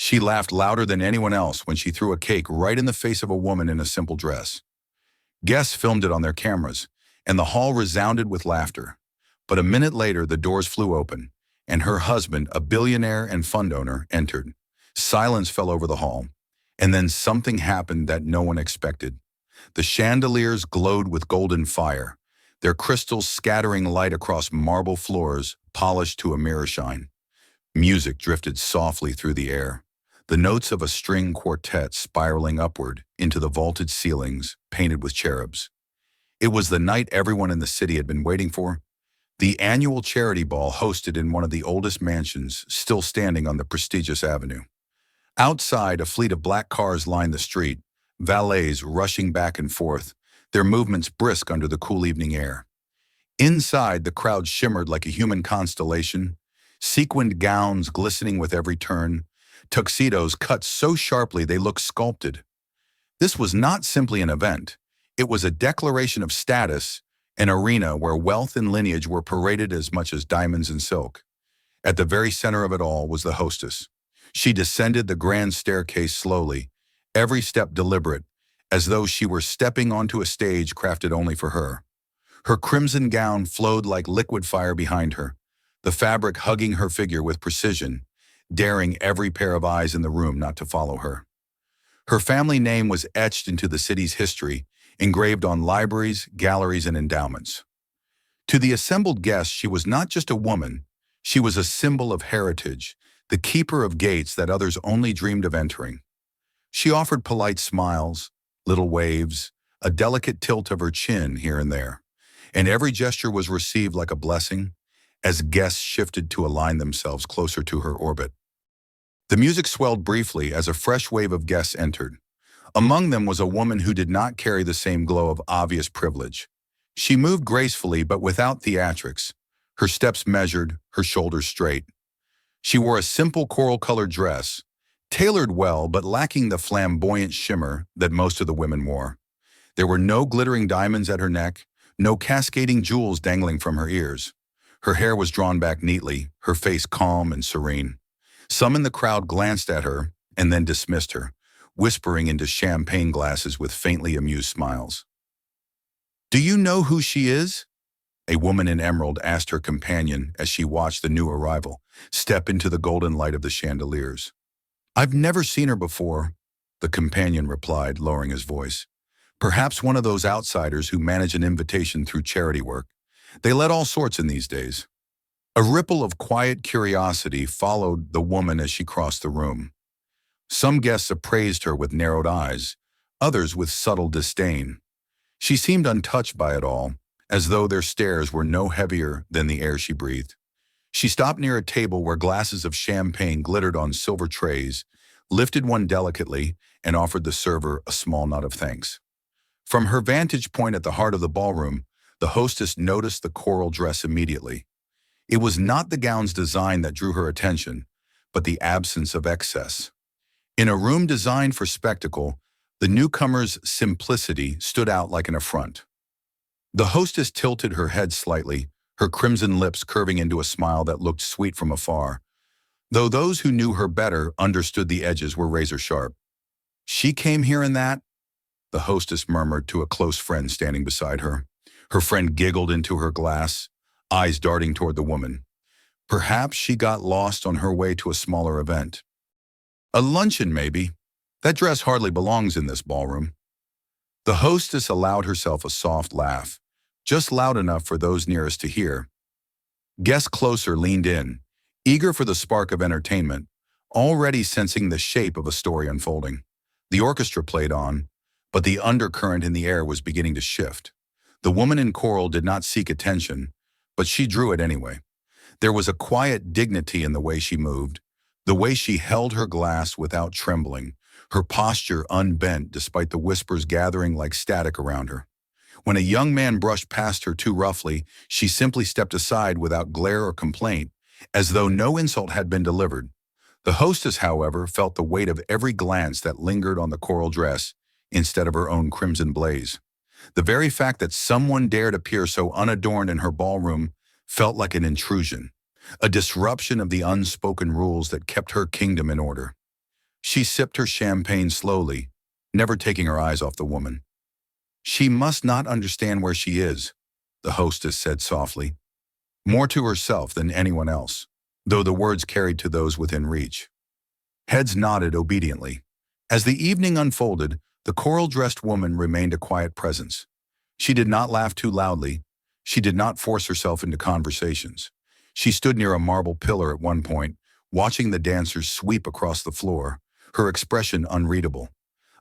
She laughed louder than anyone else when she threw a cake right in the face of a woman in a simple dress. Guests filmed it on their cameras, and the hall resounded with laughter. But a minute later, the doors flew open, and her husband, a billionaire and fund owner, entered. Silence fell over the hall, and then something happened that no one expected. The chandeliers glowed with golden fire, their crystals scattering light across marble floors, polished to a mirror shine. Music drifted softly through the air, the notes of a string quartet spiraling upward into the vaulted ceilings painted with cherubs. It was the night everyone in the city had been waiting for, the annual charity ball hosted in one of the oldest mansions still standing on the prestigious avenue. Outside, a fleet of black cars lined the street, valets rushing back and forth, their movements brisk under the cool evening air. Inside, the crowd shimmered like a human constellation, sequined gowns glistening with every turn, tuxedos cut so sharply they looked sculpted. This was not simply an event. It was a declaration of status, an arena where wealth and lineage were paraded as much as diamonds and silk. At the very center of it all was the hostess. She descended the grand staircase slowly, every step deliberate, as though she were stepping onto a stage crafted only for her. Her crimson gown flowed like liquid fire behind her, the fabric hugging her figure with precision, daring every pair of eyes in the room not to follow her. Her family name was etched into the city's history, engraved on libraries, galleries, and endowments. To the assembled guests, she was not just a woman, she was a symbol of heritage, the keeper of gates that others only dreamed of entering. She offered polite smiles, little waves, a delicate tilt of her chin here and there, and every gesture was received like a blessing as guests shifted to align themselves closer to her orbit. The music swelled briefly as a fresh wave of guests entered. Among them was a woman who did not carry the same glow of obvious privilege. She moved gracefully but without theatrics, her steps measured, her shoulders straight. She wore a simple coral-colored dress, tailored well but lacking the flamboyant shimmer that most of the women wore. There were no glittering diamonds at her neck, no cascading jewels dangling from her ears. Her hair was drawn back neatly, her face calm and serene. Some in the crowd glanced at her and then dismissed her, whispering into champagne glasses with faintly amused smiles. "Do you know who she is?" a woman in emerald asked her companion as she watched the new arrival step into the golden light of the chandeliers. "I've never seen her before," the companion replied, lowering his voice. "Perhaps one of those outsiders who manage an invitation through charity work. They let all sorts in these days." A ripple of quiet curiosity followed the woman as she crossed the room. Some guests appraised her with narrowed eyes, others with subtle disdain. She seemed untouched by it all, as though their stares were no heavier than the air she breathed. She stopped near a table where glasses of champagne glittered on silver trays, lifted one delicately, and offered the server a small nod of thanks. From her vantage point at the heart of the ballroom, the hostess noticed the coral dress immediately. It was not the gown's design that drew her attention, but the absence of excess. In a room designed for spectacle, the newcomer's simplicity stood out like an affront. The hostess tilted her head slightly, her crimson lips curving into a smile that looked sweet from afar, though those who knew her better understood the edges were razor sharp. "She came here in that?" the hostess murmured to a close friend standing beside her. Her friend giggled into her glass, eyes darting toward the woman. Perhaps she got lost on her way to a smaller event. "A luncheon, maybe. That dress hardly belongs in this ballroom." The hostess allowed herself a soft laugh, just loud enough for those nearest to hear. Guests closer leaned in, eager for the spark of entertainment, already sensing the shape of a story unfolding. The orchestra played on, but the undercurrent in the air was beginning to shift. The woman in coral did not seek attention, but she drew it anyway. There was a quiet dignity in the way she moved, the way she held her glass without trembling, her posture unbent despite the whispers gathering like static around her. When a young man brushed past her too roughly, she simply stepped aside without glare or complaint, as though no insult had been delivered. The hostess, however, felt the weight of every glance that lingered on the coral dress instead of her own crimson blaze. The very fact that someone dared appear so unadorned in her ballroom felt like an intrusion, a disruption of the unspoken rules that kept her kingdom in order. She sipped her champagne slowly, never taking her eyes off the woman. "She must not understand where she is," the hostess said softly, more to herself than anyone else, though the words carried to those within reach. Heads nodded obediently. As the evening unfolded, the coral-dressed woman remained a quiet presence. She did not laugh too loudly. She did not force herself into conversations. She stood near a marble pillar at one point, watching the dancers sweep across the floor, her expression unreadable.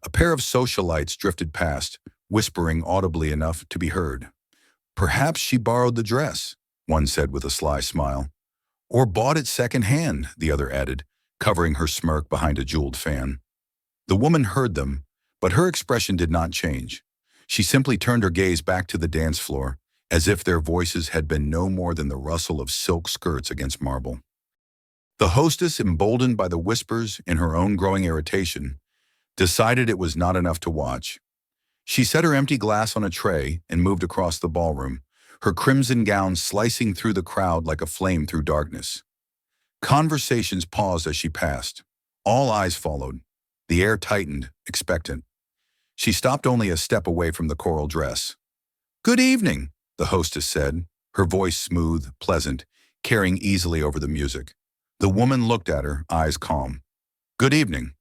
A pair of socialites drifted past, whispering audibly enough to be heard. "Perhaps she borrowed the dress," one said with a sly smile. "Or bought it second-hand," the other added, covering her smirk behind a jeweled fan. The woman heard them, but her expression did not change. She simply turned her gaze back to the dance floor, as if their voices had been no more than the rustle of silk skirts against marble. The hostess, emboldened by the whispers in her own growing irritation, decided it was not enough to watch. She set her empty glass on a tray and moved across the ballroom, her crimson gown slicing through the crowd like a flame through darkness. Conversations paused as she passed. All eyes followed. The air tightened, expectant. She stopped only a step away from the coral dress. "Good evening," the hostess said, her voice smooth, pleasant, carrying easily over the music. The woman looked at her, eyes calm. "Good evening."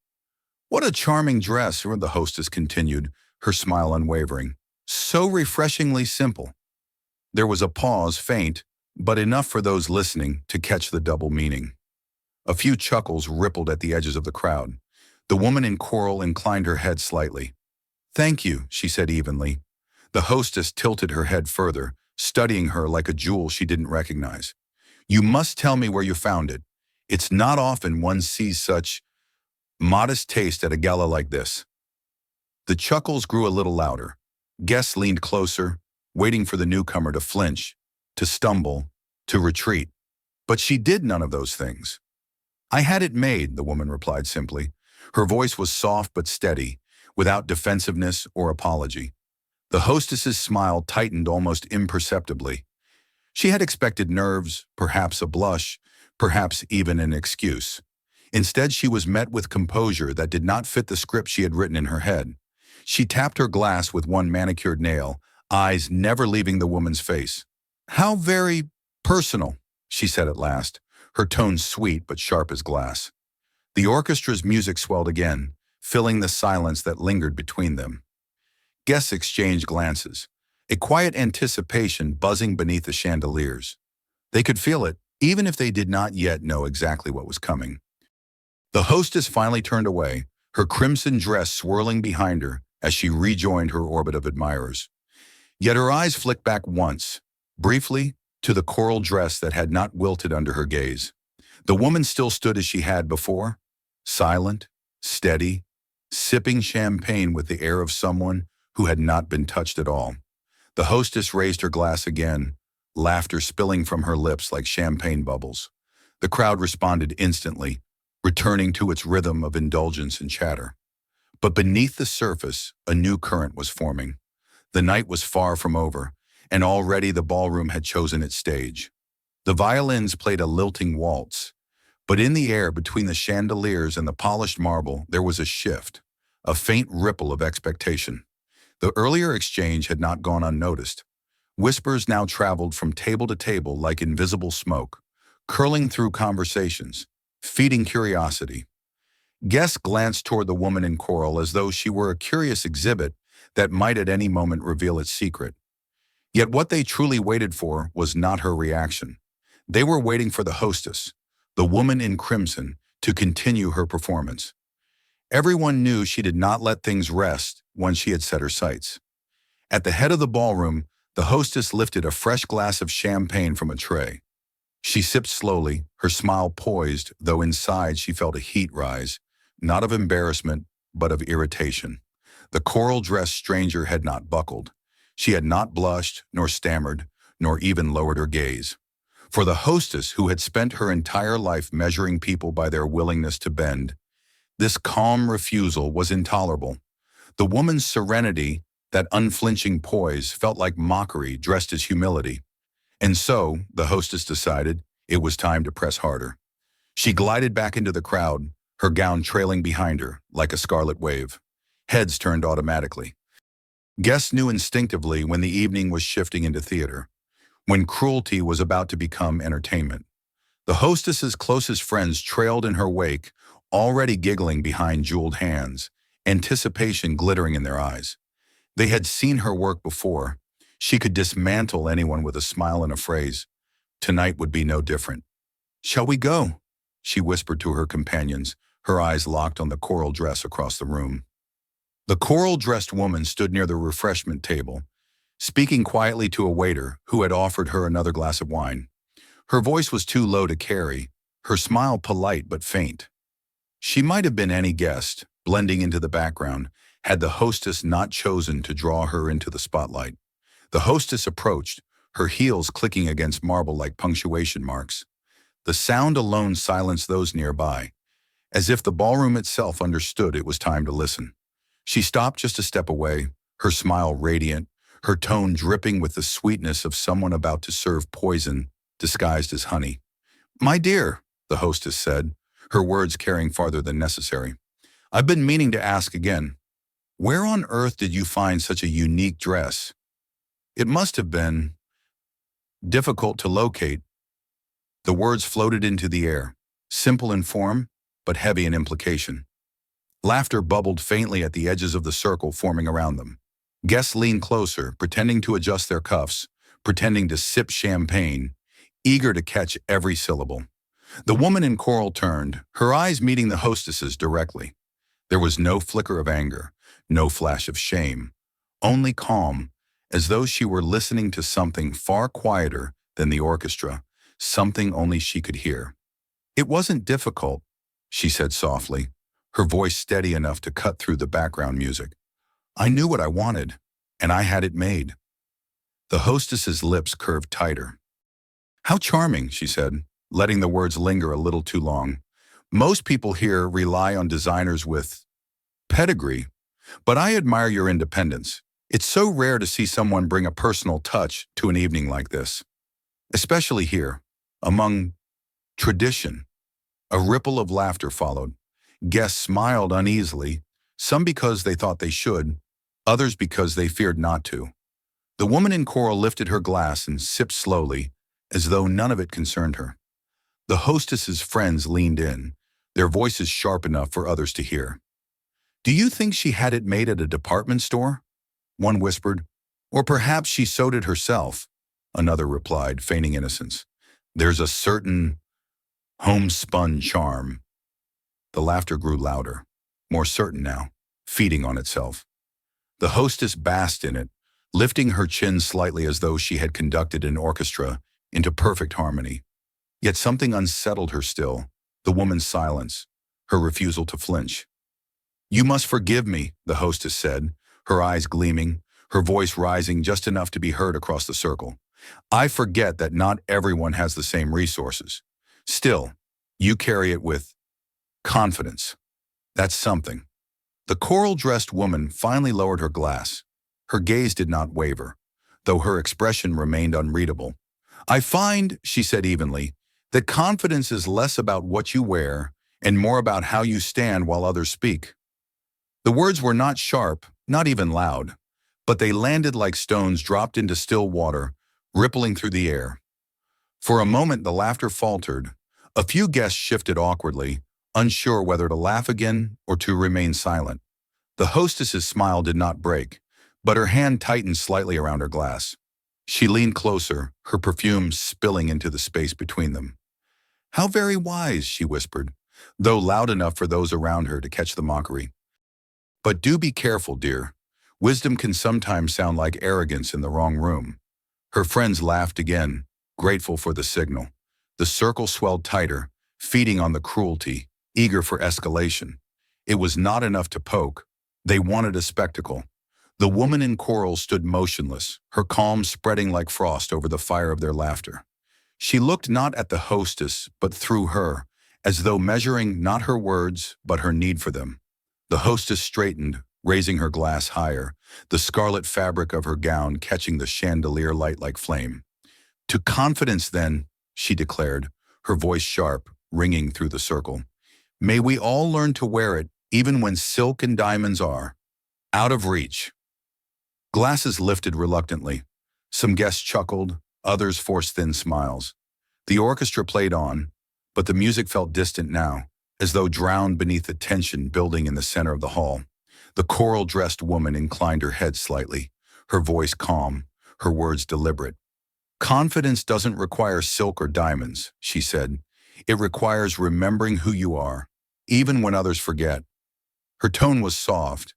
"What a charming dress," the hostess continued, her smile unwavering. "So refreshingly simple." There was a pause, faint, but enough for those listening to catch the double meaning. A few chuckles rippled at the edges of the crowd. The woman in coral inclined her head slightly. "Thank you," she said evenly. The hostess tilted her head further, studying her like a jewel she didn't recognize. "You must tell me where you found it. It's not often one sees such modest taste at a gala like this." The chuckles grew a little louder. Guests leaned closer, waiting for the newcomer to flinch, to stumble, to retreat. But she did none of those things. "I had it made," the woman replied simply. Her voice was soft but steady, without defensiveness or apology. The hostess's smile tightened almost imperceptibly. She had expected nerves, perhaps a blush, perhaps even an excuse. Instead, she was met with composure that did not fit the script she had written in her head. She tapped her glass with one manicured nail, eyes never leaving the woman's face. "How very personal," she said at last, her tone sweet but sharp as glass. The orchestra's music swelled again, filling the silence that lingered between them. Guests exchanged glances, a quiet anticipation buzzing beneath the chandeliers. They could feel it, even if they did not yet know exactly what was coming. The hostess finally turned away, her crimson dress swirling behind her as she rejoined her orbit of admirers. Yet her eyes flicked back once, briefly, to the coral dress that had not wilted under her gaze. The woman still stood as she had before, silent, steady, sipping champagne with the air of someone who had not been touched at all. The hostess raised her glass again, laughter spilling from her lips like champagne bubbles. The crowd responded instantly, returning to its rhythm of indulgence and chatter. But beneath the surface, a new current was forming. The night was far from over, and already the ballroom had chosen its stage. The violins played a lilting waltz, but in the air between the chandeliers and the polished marble there was a shift, a faint ripple of expectation. The earlier exchange had not gone unnoticed. Whispers now traveled from table to table like invisible smoke, curling through conversations, feeding curiosity. Guests glanced toward the woman in coral as though she were a curious exhibit that might at any moment reveal its secret. Yet what they truly waited for was not her reaction. They were waiting for the hostess, the woman in crimson, to continue her performance. Everyone knew she did not let things rest once she had set her sights. At the head of the ballroom, the hostess lifted a fresh glass of champagne from a tray. She sipped slowly, her smile poised, though inside she felt a heat rise, not of embarrassment, but of irritation. The coral-dressed stranger had not buckled. She had not blushed, nor stammered, nor even lowered her gaze. For the hostess, who had spent her entire life measuring people by their willingness to bend, this calm refusal was intolerable. The woman's serenity, that unflinching poise, felt like mockery dressed as humility. And so, the hostess decided, it was time to press harder. She glided back into the crowd, her gown trailing behind her like a scarlet wave. Heads turned automatically. Guests knew instinctively when the evening was shifting into theater, when cruelty was about to become entertainment. The hostess's closest friends trailed in her wake, already giggling behind jeweled hands, anticipation glittering in their eyes. They had seen her work before. She could dismantle anyone with a smile and a phrase. Tonight would be no different. "Shall we go?" she whispered to her companions, her eyes locked on the coral dress across the room. The coral-dressed woman stood near the refreshment table, speaking quietly to a waiter who had offered her another glass of wine. Her voice was too low to carry, her smile polite but faint. She might have been any guest, blending into the background, had the hostess not chosen to draw her into the spotlight. The hostess approached, her heels clicking against marble like punctuation marks. The sound alone silenced those nearby, as if the ballroom itself understood it was time to listen. She stopped just a step away, her smile radiant, her tone dripping with the sweetness of someone about to serve poison disguised as honey. "My dear," the hostess said, her words carrying farther than necessary, "I've been meaning to ask again. Where on earth did you find such a unique dress? It must have been difficult to locate." The words floated into the air, simple in form, but heavy in implication. Laughter bubbled faintly at the edges of the circle forming around them. Guests leaned closer, pretending to adjust their cuffs, pretending to sip champagne, eager to catch every syllable. The woman in coral turned, her eyes meeting the hostess's directly. There was no flicker of anger, no flash of shame, only calm, as though she were listening to something far quieter than the orchestra, something only she could hear. "It wasn't difficult," she said softly, her voice steady enough to cut through the background music. "I knew what I wanted, and I had it made." The hostess's lips curved tighter. "How charming," she said, letting the words linger a little too long. "Most people here rely on designers with pedigree, but I admire your independence. It's so rare to see someone bring a personal touch to an evening like this, especially here, among tradition." A ripple of laughter followed. Guests smiled uneasily, some because they thought they should, others because they feared not to. The woman in coral lifted her glass and sipped slowly, as though none of it concerned her. The hostess's friends leaned in, their voices sharp enough for others to hear. "Do you think she had it made at a department store?" one whispered. "Or perhaps she sewed it herself," another replied, feigning innocence. "There's a certain homespun charm." The laughter grew louder, more certain now, feeding on itself. The hostess basked in it, lifting her chin slightly as though she had conducted an orchestra into perfect harmony. Yet something unsettled her still, the woman's silence, her refusal to flinch. "You must forgive me," the hostess said, her eyes gleaming, her voice rising just enough to be heard across the circle. "I forget that not everyone has the same resources. Still, you carry it with confidence. That's something." The coral-dressed woman finally lowered her glass. Her gaze did not waver, though her expression remained unreadable. "I find," she said evenly, "that confidence is less about what you wear and more about how you stand while others speak." The words were not sharp, not even loud, but they landed like stones dropped into still water, rippling through the air. For a moment the laughter faltered. A few guests shifted awkwardly, unsure whether to laugh again or to remain silent. The hostess's smile did not break, but her hand tightened slightly around her glass. She leaned closer, her perfume spilling into the space between them. "How very wise," she whispered, though loud enough for those around her to catch the mockery. "But do be careful, dear. Wisdom can sometimes sound like arrogance in the wrong room." Her friends laughed again, grateful for the signal. The circle swelled tighter, feeding on the cruelty, eager for escalation. It was not enough to poke. They wanted a spectacle. The woman in coral stood motionless, her calm spreading like frost over the fire of their laughter. She looked not at the hostess, but through her, as though measuring not her words, but her need for them. The hostess straightened, raising her glass higher, the scarlet fabric of her gown catching the chandelier light like flame. "To confidence, then," she declared, her voice sharp, ringing through the circle. May we all learn to wear it even when silk and diamonds are out of reach. Glasses lifted reluctantly. Some guests chuckled, others forced thin smiles. The orchestra played on, but the music felt distant now, as though drowned beneath the tension building in the center of the hall. The coral-dressed woman inclined her head slightly, her voice calm, her words deliberate. "Confidence doesn't require silk or diamonds," she said. "It requires remembering who you are, even when others forget." Her tone was soft,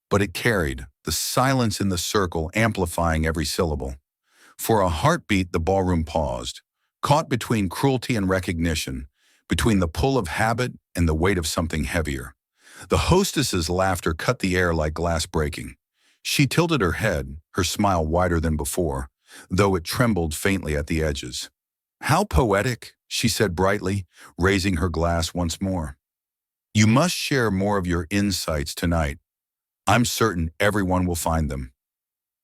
but it carried, the silence in the circle amplifying every syllable. For a heartbeat, the ballroom paused, caught between cruelty and recognition, between the pull of habit and the weight of something heavier. The hostess's laughter cut the air like glass breaking. She tilted her head, her smile wider than before, though it trembled faintly at the edges. "How poetic," she said brightly, raising her glass once more. "You must share more of your insights tonight. I'm certain everyone will find them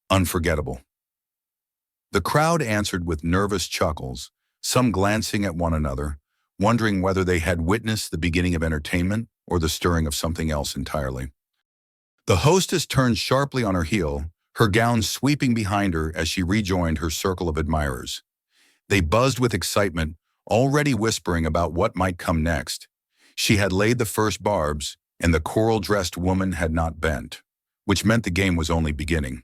unforgettable." The crowd answered with nervous chuckles, some glancing at one another, wondering whether they had witnessed the beginning of entertainment or the stirring of something else entirely. The hostess turned sharply on her heel, her gown sweeping behind her as she rejoined her circle of admirers. They buzzed with excitement, already whispering about what might come next. She had laid the first barbs, and the coral-dressed woman had not bent, which meant the game was only beginning.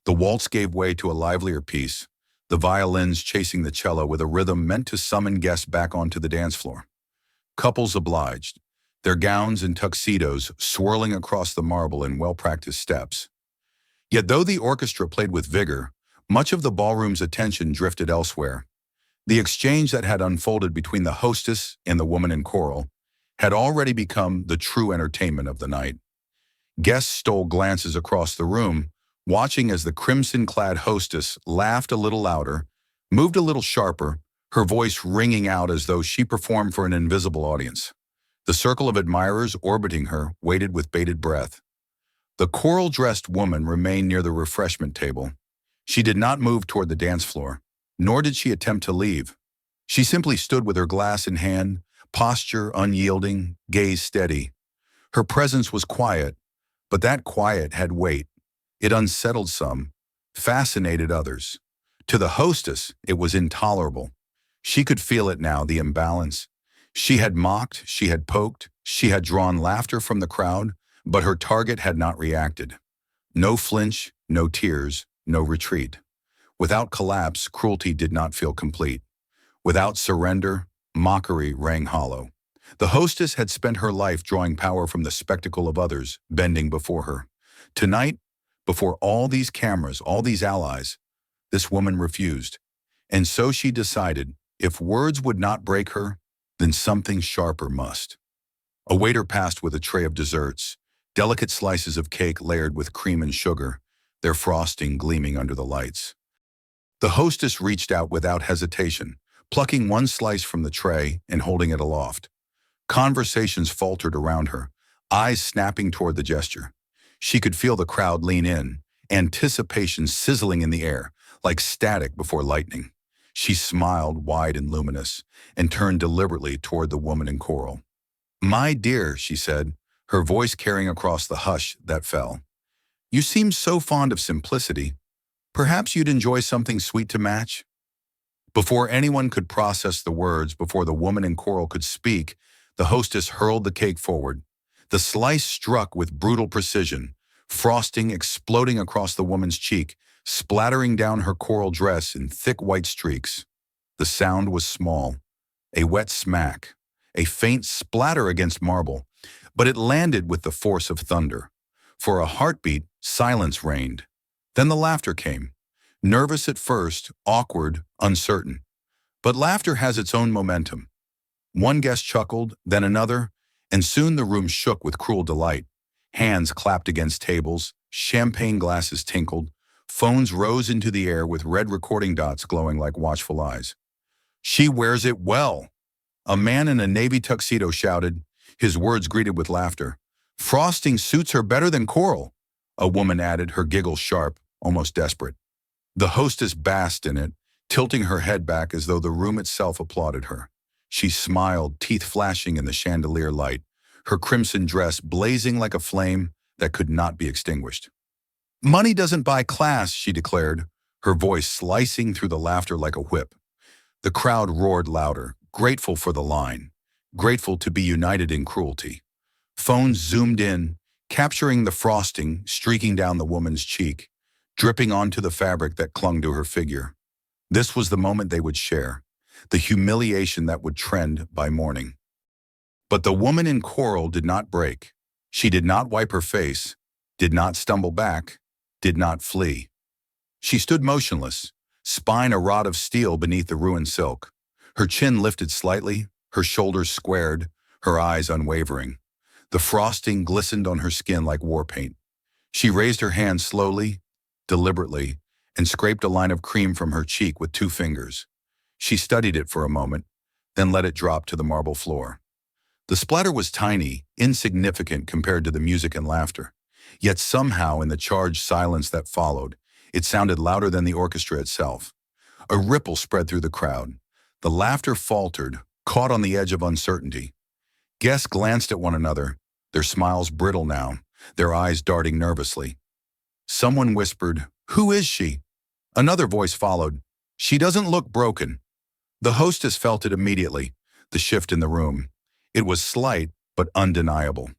The waltz gave way to a livelier piece, the violins chasing the cello with a rhythm meant to summon guests back onto the dance floor. Couples obliged, their gowns and tuxedos swirling across the marble in well-practiced steps. Yet though the orchestra played with vigor, much of the ballroom's attention drifted elsewhere. The exchange that had unfolded between the hostess and the woman in coral had already become the true entertainment of the night. Guests stole glances across the room, watching as the crimson-clad hostess laughed a little louder, moved a little sharper, her voice ringing out as though she performed for an invisible audience. The circle of admirers orbiting her waited with bated breath. The coral-dressed woman remained near the refreshment table. She did not move toward the dance floor, nor did she attempt to leave. She simply stood with her glass in hand, posture unyielding, gaze steady. Her presence was quiet, but that quiet had weight. It unsettled some, fascinated others. To the hostess, it was intolerable. She could feel it now, the imbalance. She had mocked, she had poked, she had drawn laughter from the crowd, but her target had not reacted. No flinch, no tears, no retreat. Without collapse, cruelty did not feel complete. Without surrender, mockery rang hollow. The hostess had spent her life drawing power from the spectacle of others, bending before her. Tonight, before all these cameras, all these allies, this woman refused. And so she decided, if words would not break her, then something sharper must. A waiter passed with a tray of desserts, delicate slices of cake layered with cream and sugar, their frosting gleaming under the lights. The hostess reached out without hesitation, plucking one slice from the tray and holding it aloft. Conversations faltered around her, eyes snapping toward the gesture. She could feel the crowd lean in, anticipation sizzling in the air, like static before lightning. She smiled wide and luminous, and turned deliberately toward the woman in coral. "My dear," she said, her voice carrying across the hush that fell. "You seem so fond of simplicity. Perhaps you'd enjoy something sweet to match?" Before anyone could process the words, before the woman in coral could speak, the hostess hurled the cake forward. The slice struck with brutal precision, frosting exploding across the woman's cheek, splattering down her coral dress in thick white streaks. The sound was small, a wet smack, a faint splatter against marble, but it landed with the force of thunder. For a heartbeat, silence reigned. Then the laughter came. Nervous at first, awkward, uncertain. But laughter has its own momentum. One guest chuckled, then another, and soon the room shook with cruel delight. Hands clapped against tables, champagne glasses tinkled, phones rose into the air with red recording dots glowing like watchful eyes. "She wears it well," a man in a navy tuxedo shouted, his words greeted with laughter. "Frosting suits her better than coral," a woman added, her giggle sharp, almost desperate. The hostess basked in it, tilting her head back as though the room itself applauded her. She smiled, teeth flashing in the chandelier light, her crimson dress blazing like a flame that could not be extinguished. "Money doesn't buy class," she declared, her voice slicing through the laughter like a whip. The crowd roared louder, grateful for the line, grateful to be united in cruelty. Phones zoomed in, capturing the frosting streaking down the woman's cheek, dripping onto the fabric that clung to her figure. This was the moment they would share, the humiliation that would trend by morning. But the woman in coral did not break. She did not wipe her face, did not stumble back, did not flee. She stood motionless, spine a rod of steel beneath the ruined silk. Her chin lifted slightly, her shoulders squared, her eyes unwavering. The frosting glistened on her skin like war paint. She raised her hand slowly, deliberately, and scraped a line of cream from her cheek with 2 fingers. She studied it for a moment, then let it drop to the marble floor. The splatter was tiny, insignificant compared to the music and laughter. Yet somehow, in the charged silence that followed, it sounded louder than the orchestra itself. A ripple spread through the crowd. The laughter faltered, caught on the edge of uncertainty. Guests glanced at one another, their smiles brittle now, their eyes darting nervously. Someone whispered, "Who is she?" Another voice followed, "She doesn't look broken." The hostess felt it immediately, the shift in the room. It was slight, but undeniable.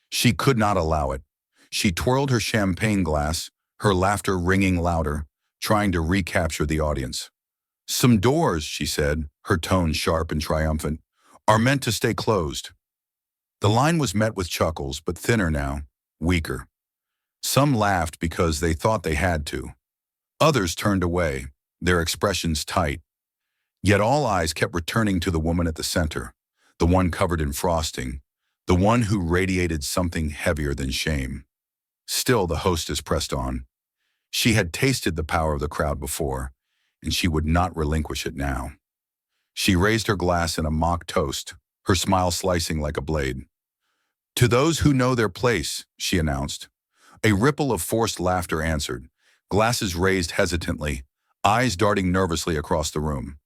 She could not allow it. She twirled her champagne glass, her laughter ringing louder, trying to recapture the audience. "Some doors," she said, her tone sharp and triumphant, "are meant to stay closed." The line was met with chuckles, but thinner now, weaker. Some laughed because they thought they had to. Others turned away, their expressions tight. Yet all eyes kept returning to the woman at the center, the one covered in frosting, the one who radiated something heavier than shame. Still, the hostess pressed on. She had tasted the power of the crowd before, and she would not relinquish it now. She raised her glass in a mock toast, her smile slicing like a blade. "To those who know their place," she announced. A ripple of forced laughter answered, glasses raised hesitantly, eyes darting nervously across the room.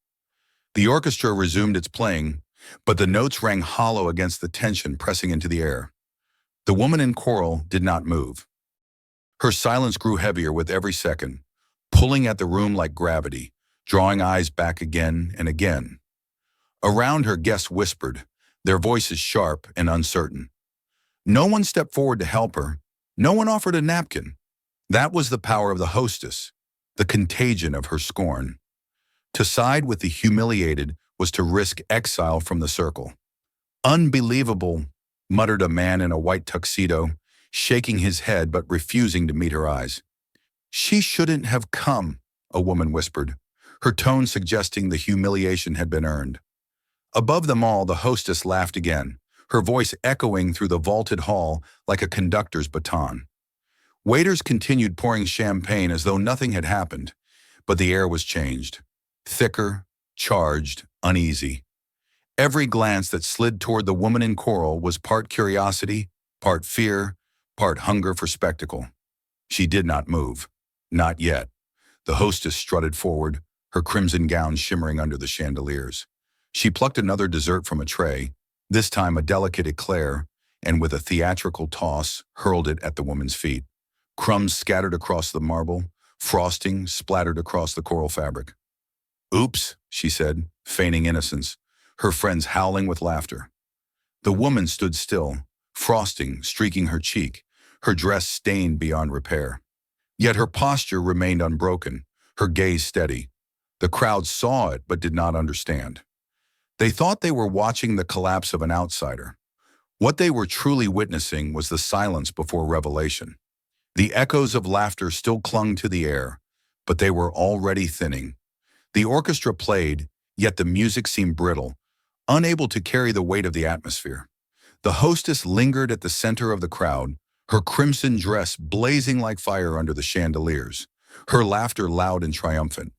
The orchestra resumed its playing, but the notes rang hollow against the tension pressing into the air. The woman in coral did not move. Her silence grew heavier with every second, pulling at the room like gravity, drawing eyes back again and again. Around her, guests whispered, their voices sharp and uncertain. No one stepped forward to help her. No one offered a napkin. That was the power of the hostess, the contagion of her scorn. To side with the humiliated was to risk exile from the circle. "Unbelievable," muttered a man in a white tuxedo, shaking his head but refusing to meet her eyes. "She shouldn't have come," a woman whispered, her tone suggesting the humiliation had been earned. Above them all, the hostess laughed again, her voice echoing through the vaulted hall like a conductor's baton. Waiters continued pouring champagne as though nothing had happened, but the air was changed. Thicker, charged, uneasy. Every glance that slid toward the woman in coral was part curiosity, part fear, part hunger for spectacle. She did not move. Not yet. The hostess strutted forward, her crimson gown shimmering under the chandeliers. She plucked another dessert from a tray, this time a delicate eclair, and with a theatrical toss, hurled it at the woman's feet. Crumbs scattered across the marble, frosting splattered across the coral fabric. "Oops," she said, feigning innocence, her friends howling with laughter. The woman stood still, frosting streaking her cheek, her dress stained beyond repair. Yet her posture remained unbroken, her gaze steady. The crowd saw it but did not understand. They thought they were watching the collapse of an outsider. What they were truly witnessing was the silence before revelation. The echoes of laughter still clung to the air, but they were already thinning. The orchestra played, yet the music seemed brittle, unable to carry the weight of the atmosphere. The hostess lingered at the center of the crowd, her crimson dress blazing like fire under the chandeliers, her laughter loud and triumphant.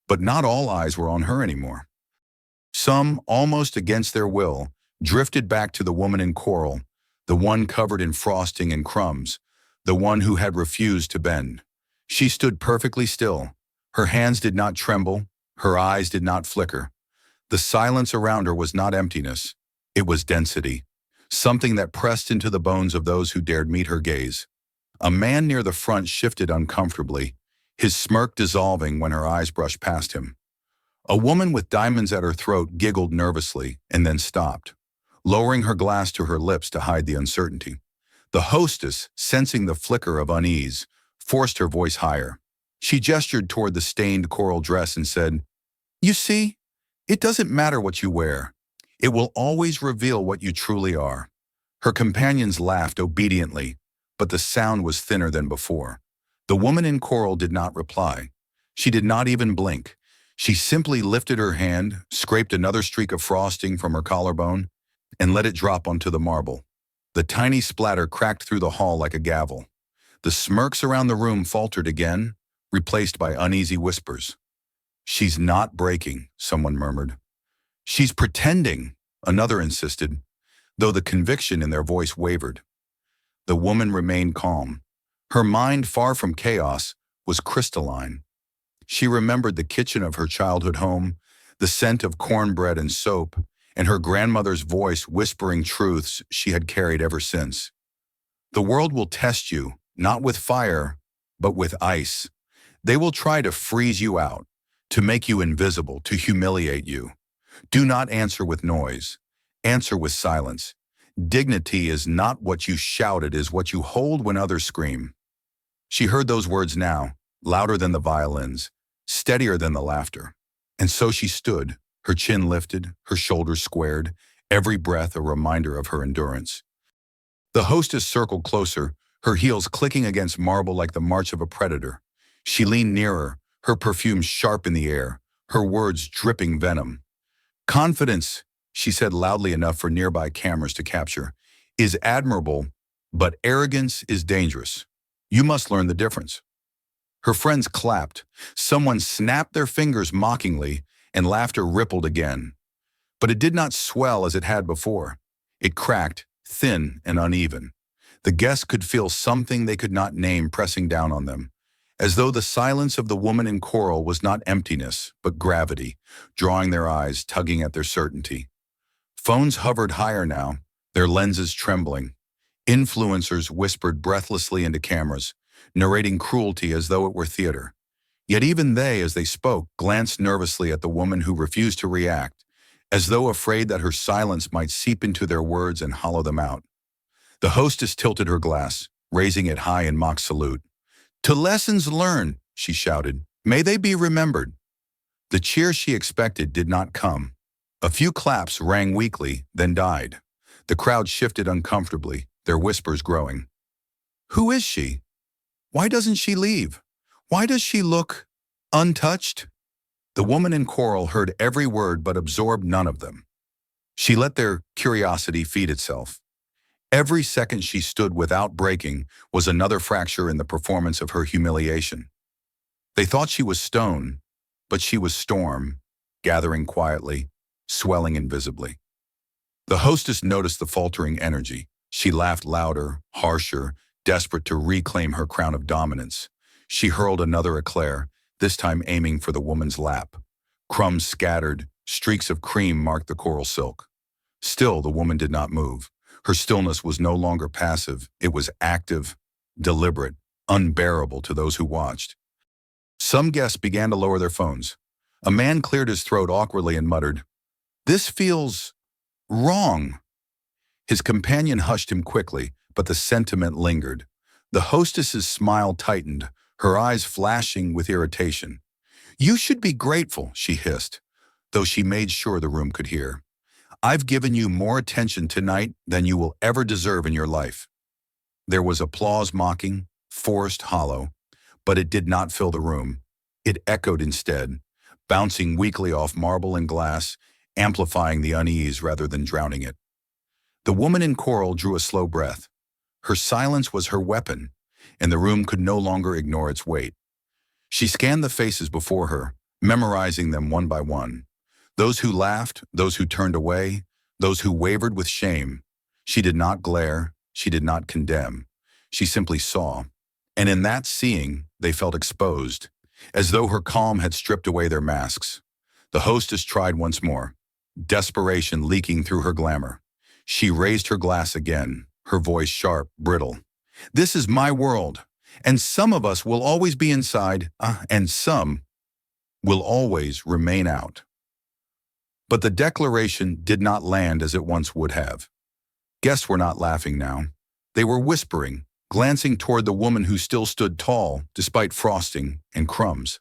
But not all eyes were on her anymore. Some, almost against their will, drifted back to the woman in coral, the one covered in frosting and crumbs, the one who had refused to bend. She stood perfectly still. Her hands did not tremble, her eyes did not flicker. The silence around her was not emptiness, it was density. something that pressed into the bones of those who dared meet her gaze. A man near the front shifted uncomfortably, his smirk dissolving when her eyes brushed past him. A woman with diamonds at her throat giggled nervously and then stopped, lowering her glass to her lips to hide the uncertainty. The hostess, sensing the flicker of unease, forced her voice higher. She gestured toward the stained coral dress and said, "You see, it doesn't matter what you wear. It will always reveal what you truly are." Her companions laughed obediently, but the sound was thinner than before. The woman in coral did not reply. She did not even blink. She simply lifted her hand, scraped another streak of frosting from her collarbone, and let it drop onto the marble. The tiny splatter cracked through the hall like a gavel. The smirks around the room faltered again, replaced by uneasy whispers. "She's not breaking," someone murmured. "She's pretending," another insisted, though the conviction in their voice wavered. The woman remained calm. Her mind, far from chaos, was crystalline. She remembered the kitchen of her childhood home, the scent of cornbread and soap, and her grandmother's voice whispering truths she had carried ever since. "The world will test you, not with fire, but with ice. They will try to freeze you out, to make you invisible, to humiliate you. Do not answer with noise. Answer with silence. Dignity is not what you shout, it is what you hold when others scream." She heard those words now, louder than the violins, steadier than the laughter. And so she stood, her chin lifted, her shoulders squared, every breath a reminder of her endurance. The hostess circled closer, her heels clicking against marble like the march of a predator. She leaned nearer, her perfume sharp in the air, her words dripping venom. "Confidence," she said loudly enough for nearby cameras to capture, "is admirable, but arrogance is dangerous. You must learn the difference." Her friends clapped. Someone snapped their fingers mockingly, and laughter rippled again. But it did not swell as it had before. It cracked, thin and uneven. The guests could feel something they could not name pressing down on them, as though the silence of the woman in coral was not emptiness, but gravity, drawing their eyes, tugging at their certainty. Phones hovered higher now, their lenses trembling. Influencers whispered breathlessly into cameras, narrating cruelty as though it were theater. Yet even they, as they spoke, glanced nervously at the woman who refused to react, as though afraid that her silence might seep into their words and hollow them out. The hostess tilted her glass, raising it high in mock salute. "To lessons learned," she shouted. "May they be remembered." The cheer she expected did not come. A few claps rang weakly, then died. The crowd shifted uncomfortably, their whispers growing. "Who is she? Why doesn't she leave? Why does she look untouched?" The woman in coral heard every word but absorbed none of them. She let their curiosity feed itself. Every second she stood without breaking was another fracture in the performance of her humiliation. They thought she was stone, but she was storm, gathering quietly, swelling invisibly. The hostess noticed the faltering energy. She laughed louder, harsher, desperate to reclaim her crown of dominance. She hurled another eclair, this time aiming for the woman's lap. Crumbs scattered, streaks of cream marked the coral silk. Still, the woman did not move. Her stillness was no longer passive. It was active, deliberate, unbearable to those who watched. Some guests began to lower their phones. A man cleared his throat awkwardly and muttered, "This feels wrong." His companion hushed him quickly, but the sentiment lingered. The hostess's smile tightened, her eyes flashing with irritation. "You should be grateful," she hissed, though she made sure the room could hear. "I've given you more attention tonight than you will ever deserve in your life." There was applause, mocking, forced, hollow, but it did not fill the room. It echoed instead, bouncing weakly off marble and glass, amplifying the unease rather than drowning it. The woman in coral drew a slow breath. Her silence was her weapon, and the room could no longer ignore its weight. She scanned the faces before her, memorizing them one by one. Those who laughed, those who turned away, those who wavered with shame. She did not glare, she did not condemn. She simply saw. And in that seeing, they felt exposed, as though her calm had stripped away their masks. The hostess tried once more, desperation leaking through her glamour. She raised her glass again, her voice sharp, brittle. This is my world, and some of us will always be inside, and some will always remain out. But the declaration did not land as it once would have. Guests were not laughing now. They were whispering, glancing toward the woman who still stood tall, despite frosting and crumbs.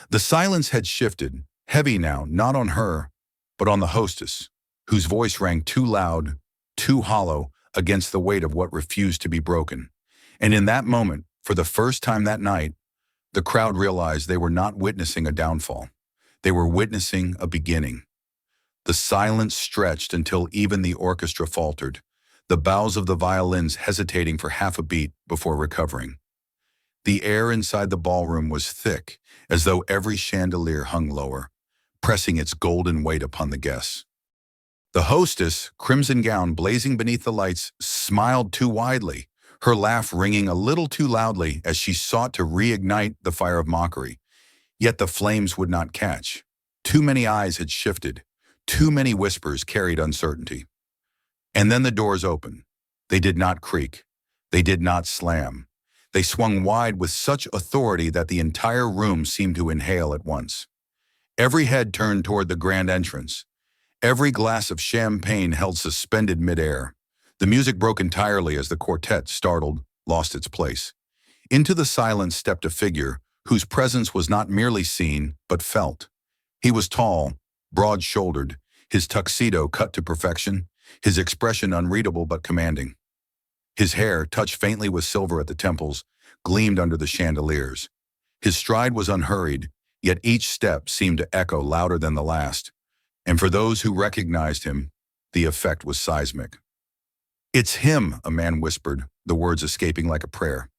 The silence had shifted, heavy now, not on her, but on the hostess, whose voice rang too loud, too hollow, against the weight of what refused to be broken. And in that moment, for the first time that night, the crowd realized they were not witnessing a downfall. They were witnessing a beginning. The silence stretched until even the orchestra faltered, the bows of the violins hesitating for half a beat before recovering. The air inside the ballroom was thick, as though every chandelier hung lower, pressing its golden weight upon the guests. The hostess, crimson gown blazing beneath the lights, smiled too widely, her laugh ringing a little too loudly as she sought to reignite the fire of mockery. Yet the flames would not catch. Too many eyes had shifted. Too many whispers carried uncertainty. And then the doors opened. They did not creak. They did not slam. They swung wide with such authority that the entire room seemed to inhale at once. Every head turned toward the grand entrance. Every glass of champagne held suspended midair. The music broke entirely as the quartet, startled, lost its place. Into the silence stepped a figure whose presence was not merely seen, but felt. He was tall, broad-shouldered, his tuxedo cut to perfection, his expression unreadable but commanding. His hair, touched faintly with silver at the temples, gleamed under the chandeliers. His stride was unhurried, yet each step seemed to echo louder than the last. And for those who recognized him, the effect was seismic. "It's him," a man whispered, the words escaping like a prayer.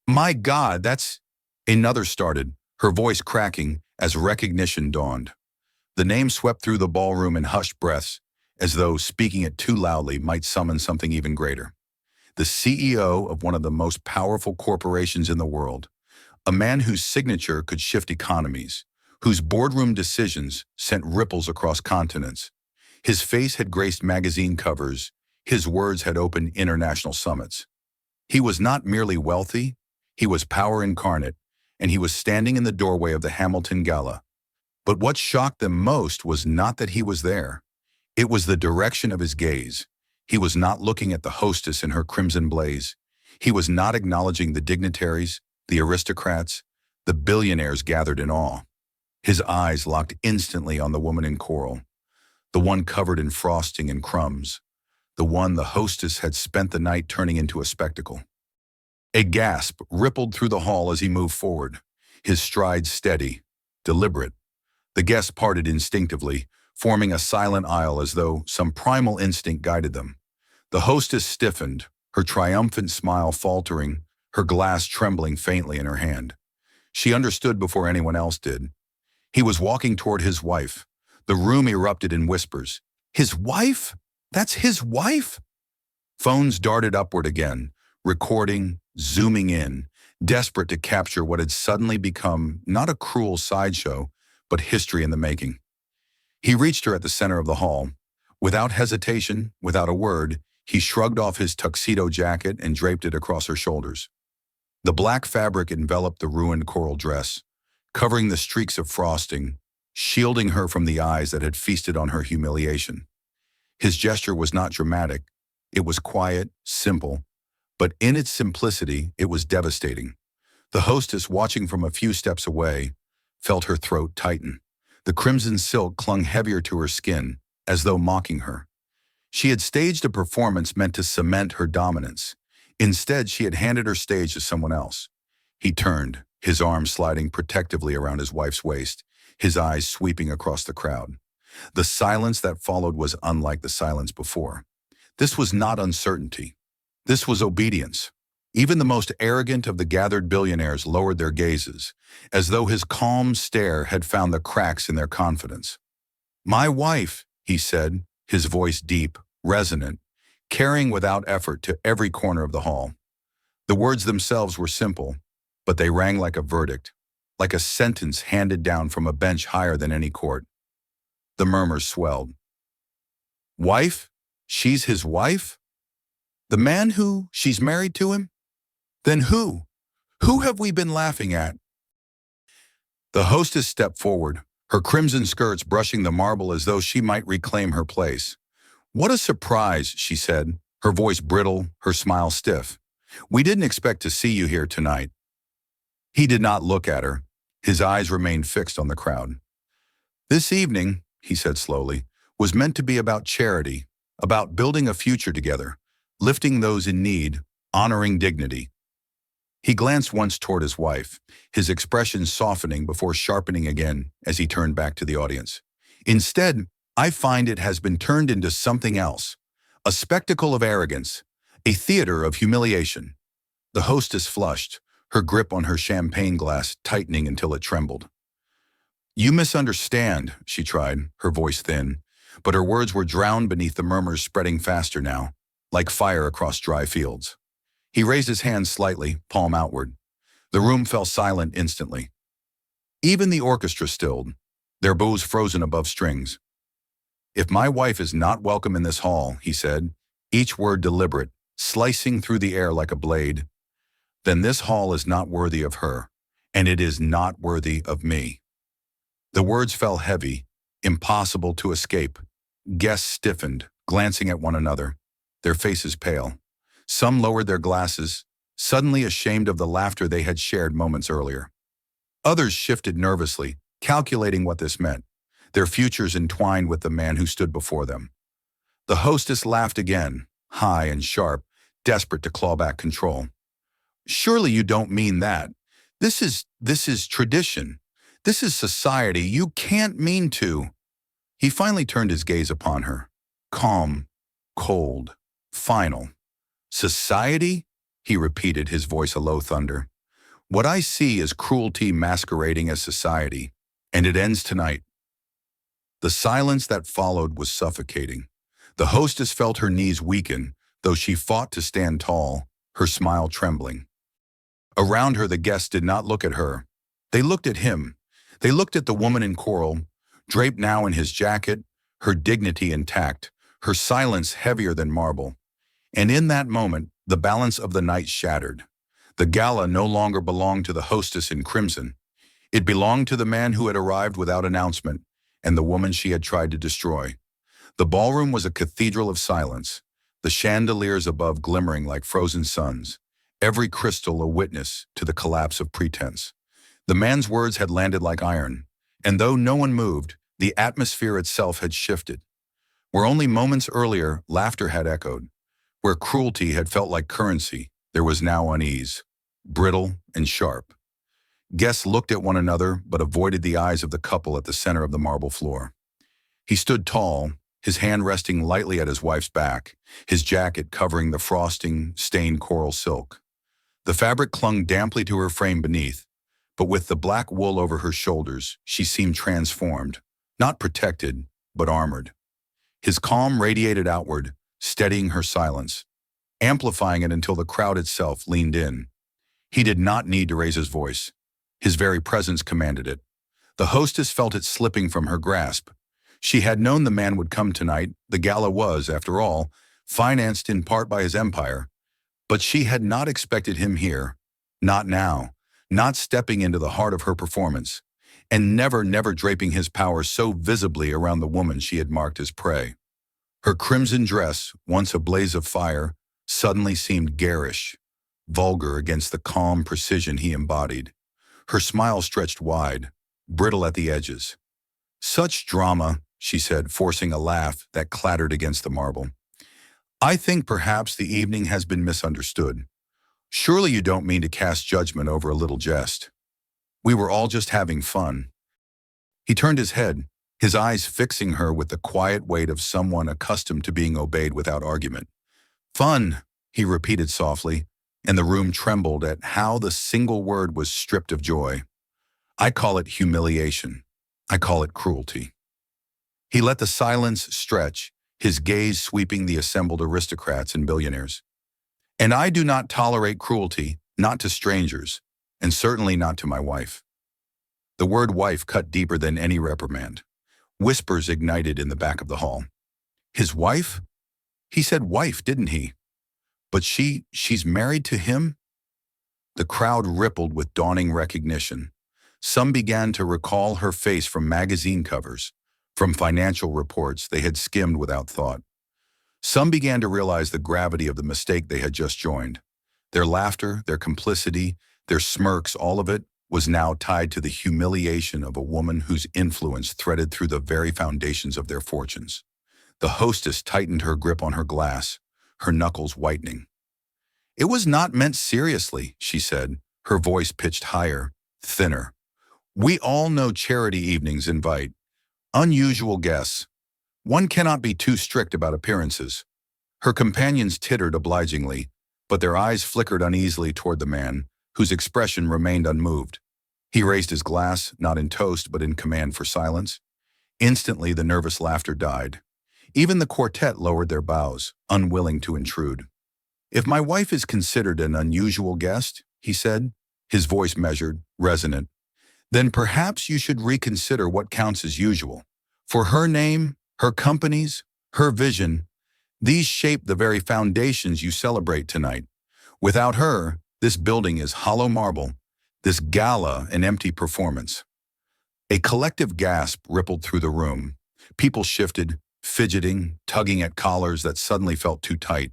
"My God, that's—" Another started, her voice cracking as recognition dawned. The name swept through the ballroom in hushed breaths, as though speaking it too loudly might summon something even greater. The CEO of one of the most powerful corporations in the world, a man whose signature could shift economies, whose boardroom decisions sent ripples across continents. His face had graced magazine covers, his words had opened international summits. He was not merely wealthy, he was power incarnate, and he was standing in the doorway of the Hamilton Gala. But what shocked them most was not that he was there. It was the direction of his gaze. He was not looking at the hostess in her crimson blaze. He was not acknowledging the dignitaries, the aristocrats, the billionaires gathered in awe. His eyes locked instantly on the woman in coral, the one covered in frosting and crumbs, the one the hostess had spent the night turning into a spectacle. A gasp rippled through the hall as he moved forward, his stride steady, deliberate. The guests parted instinctively, forming a silent aisle as though some primal instinct guided them. The hostess stiffened, her triumphant smile faltering, her glass trembling faintly in her hand. She understood before anyone else did. He was walking toward his wife. The room erupted in whispers. His wife? That's his wife? Phones darted upward again, recording, zooming in, desperate to capture what had suddenly become not a cruel sideshow, but history in the making. He reached her at the center of the hall. Without hesitation, without a word, he shrugged off his tuxedo jacket and draped it across her shoulders. The black fabric enveloped the ruined coral dress, covering the streaks of frosting, shielding her from the eyes that had feasted on her humiliation. His gesture was not dramatic. It was quiet, simple, but in its simplicity, it was devastating. The hostess, watching from a few steps away, felt her throat tighten. The crimson silk clung heavier to her skin, as though mocking her. She had staged a performance meant to cement her dominance. Instead, she had handed her stage to someone else. He turned, his arm sliding protectively around his wife's waist, his eyes sweeping across the crowd. The silence that followed was unlike the silence before. This was not uncertainty. This was obedience. Even the most arrogant of the gathered billionaires lowered their gazes, as though his calm stare had found the cracks in their confidence. "My wife," he said, his voice deep, resonant, carrying without effort to every corner of the hall. The words themselves were simple, but they rang like a verdict, like a sentence handed down from a bench higher than any court. The murmurs swelled. "Wife?" She's his wife? The man who she's married to him? Then who? Who have we been laughing at? The hostess stepped forward, her crimson skirts brushing the marble as though she might reclaim her place. What a surprise, she said, her voice brittle, her smile stiff. We didn't expect to see you here tonight. He did not look at her. His eyes remained fixed on the crowd. This evening, he said slowly, was meant to be about charity, about building a future together, lifting those in need, honoring dignity. He glanced once toward his wife, his expression softening before sharpening again as he turned back to the audience. Instead, I find it has been turned into something else, a spectacle of arrogance, a theater of humiliation. The hostess flushed, her grip on her champagne glass tightening until it trembled. You misunderstand, she tried, her voice thin, but her words were drowned beneath the murmurs spreading faster now, like fire across dry fields. He raised his hand slightly, palm outward. The room fell silent instantly. Even the orchestra stilled, their bows frozen above strings. If my wife is not welcome in this hall, he said, each word deliberate, slicing through the air like a blade, then this hall is not worthy of her, and it is not worthy of me. The words fell heavy, impossible to escape. Guests stiffened, glancing at one another, their faces pale. Some lowered their glasses, suddenly ashamed of the laughter they had shared moments earlier. Others shifted nervously, calculating what this meant, their futures entwined with the man who stood before them. The hostess laughed again, high and sharp, desperate to claw back control. Surely you don't mean that. This is tradition. This is society. You can't mean to. He finally turned his gaze upon her. Calm, cold, final. Society? He repeated, his voice a low thunder. What I see is cruelty masquerading as society, and it ends tonight. The silence that followed was suffocating. The hostess felt her knees weaken, though she fought to stand tall, her smile trembling. Around her, the guests did not look at her. They looked at him. They looked at the woman in coral, draped now in his jacket, her dignity intact, her silence heavier than marble. And in that moment, the balance of the night shattered. The gala no longer belonged to the hostess in crimson. It belonged to the man who had arrived without announcement, and the woman she had tried to destroy. The ballroom was a cathedral of silence, the chandeliers above glimmering like frozen suns, every crystal a witness to the collapse of pretense. The man's words had landed like iron, and though no one moved, the atmosphere itself had shifted. Where only moments earlier laughter had echoed, where cruelty had felt like currency, there was now unease, brittle and sharp. Guests looked at one another but avoided the eyes of the couple at the center of the marble floor. He stood tall, his hand resting lightly at his wife's back, his jacket covering the frosting, stained coral silk. The fabric clung damply to her frame beneath, but with the black wool over her shoulders, she seemed transformed, not protected, but armored. His calm radiated outward, steadying her silence, amplifying it until the crowd itself leaned in. He did not need to raise his voice. His very presence commanded it. The hostess felt it slipping from her grasp. She had known the man would come tonight. The gala was, after all, financed in part by his empire. But she had not expected him here. Not now. Not stepping into the heart of her performance. And never draping his power so visibly around the woman she had marked as prey. Her crimson dress, once a blaze of fire, suddenly seemed garish, vulgar against the calm precision he embodied. Her smile stretched wide, brittle at the edges. Such drama, she said, forcing a laugh that clattered against the marble. I think perhaps the evening has been misunderstood. Surely you don't mean to cast judgment over a little jest. We were all just having fun. He turned his head, his eyes fixing her with the quiet weight of someone accustomed to being obeyed without argument. Fun, he repeated softly, and the room trembled at how the single word was stripped of joy. I call it humiliation. I call it cruelty. He let the silence stretch, his gaze sweeping the assembled aristocrats and billionaires. And I do not tolerate cruelty, not to strangers, and certainly not to my wife. The word wife cut deeper than any reprimand. Whispers ignited in the back of the hall. His wife? He said wife, didn't he? But she's married to him? The crowd rippled with dawning recognition. Some began to recall her face from magazine covers, from financial reports they had skimmed without thought. Some began to realize the gravity of the mistake they had just joined. Their laughter, their complicity, their smirks, all of it was now tied to the humiliation of a woman whose influence threaded through the very foundations of their fortunes. The hostess tightened her grip on her glass, her knuckles whitening. "It was not meant seriously," she said, her voice pitched higher, thinner. "We all know charity evenings invite unusual guests. One cannot be too strict about appearances." Her companions tittered obligingly, but their eyes flickered uneasily toward the man, whose expression remained unmoved. He raised his glass, not in toast but in command for silence. Instantly the nervous laughter died. Even the quartet lowered their bows, unwilling to intrude. "If my wife is considered an unusual guest," he said, his voice measured, resonant, "then perhaps you should reconsider what counts as usual. For her name, her companies, her vision, these shape the very foundations you celebrate tonight. Without her, this building is hollow marble, this gala an empty performance." A collective gasp rippled through the room. People shifted, fidgeting, tugging at collars that suddenly felt too tight.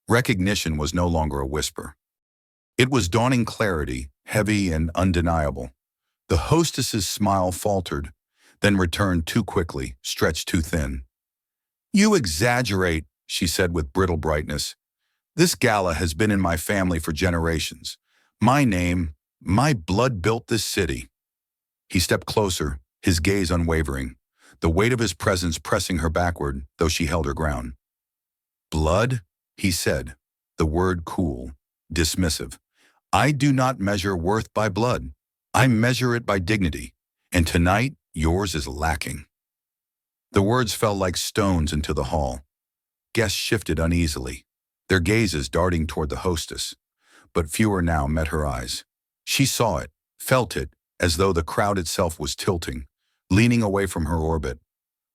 Recognition was no longer a whisper. It was dawning clarity, heavy and undeniable. The hostess's smile faltered, then returned too quickly, stretched too thin. "You exaggerate," she said with brittle brightness. "This gala has been in my family for generations. My name, my blood built this city." He stepped closer, his gaze unwavering, the weight of his presence pressing her backward, though she held her ground. "Blood?" he said, the word cool, dismissive. "I do not measure worth by blood. I measure it by dignity, and tonight yours is lacking." The words fell like stones into the hall. Guests shifted uneasily, their gazes darting toward the hostess. But fewer now met her eyes. She saw it, felt it, as though the crowd itself was tilting, leaning away from her orbit.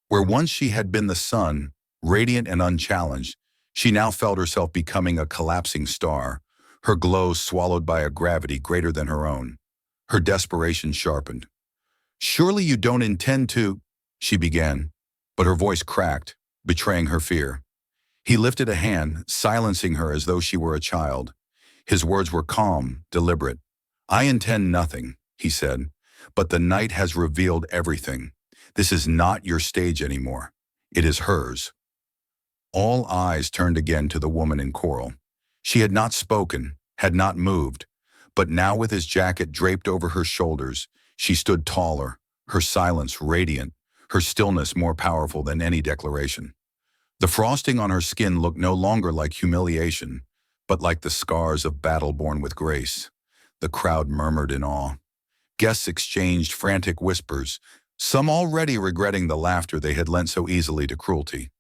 Where once she had been the sun, radiant and unchallenged, she now felt herself becoming a collapsing star, her glow swallowed by a gravity greater than her own. Her desperation sharpened. "Surely you don't intend to—" she began, but her voice cracked, betraying her fear. He lifted a hand, silencing her as though she were a child. His words were calm, deliberate. "I intend nothing," he said, "but the night has revealed everything. This is not your stage anymore. It is hers." All eyes turned again to the woman in coral. She had not spoken, had not moved, but now with his jacket draped over her shoulders, she stood taller, her silence radiant, her stillness more powerful than any declaration. The frosting on her skin looked no longer like humiliation, but like the scars of battle born with grace. The crowd murmured in awe. Guests exchanged frantic whispers, some already regretting the laughter they had lent so easily to cruelty.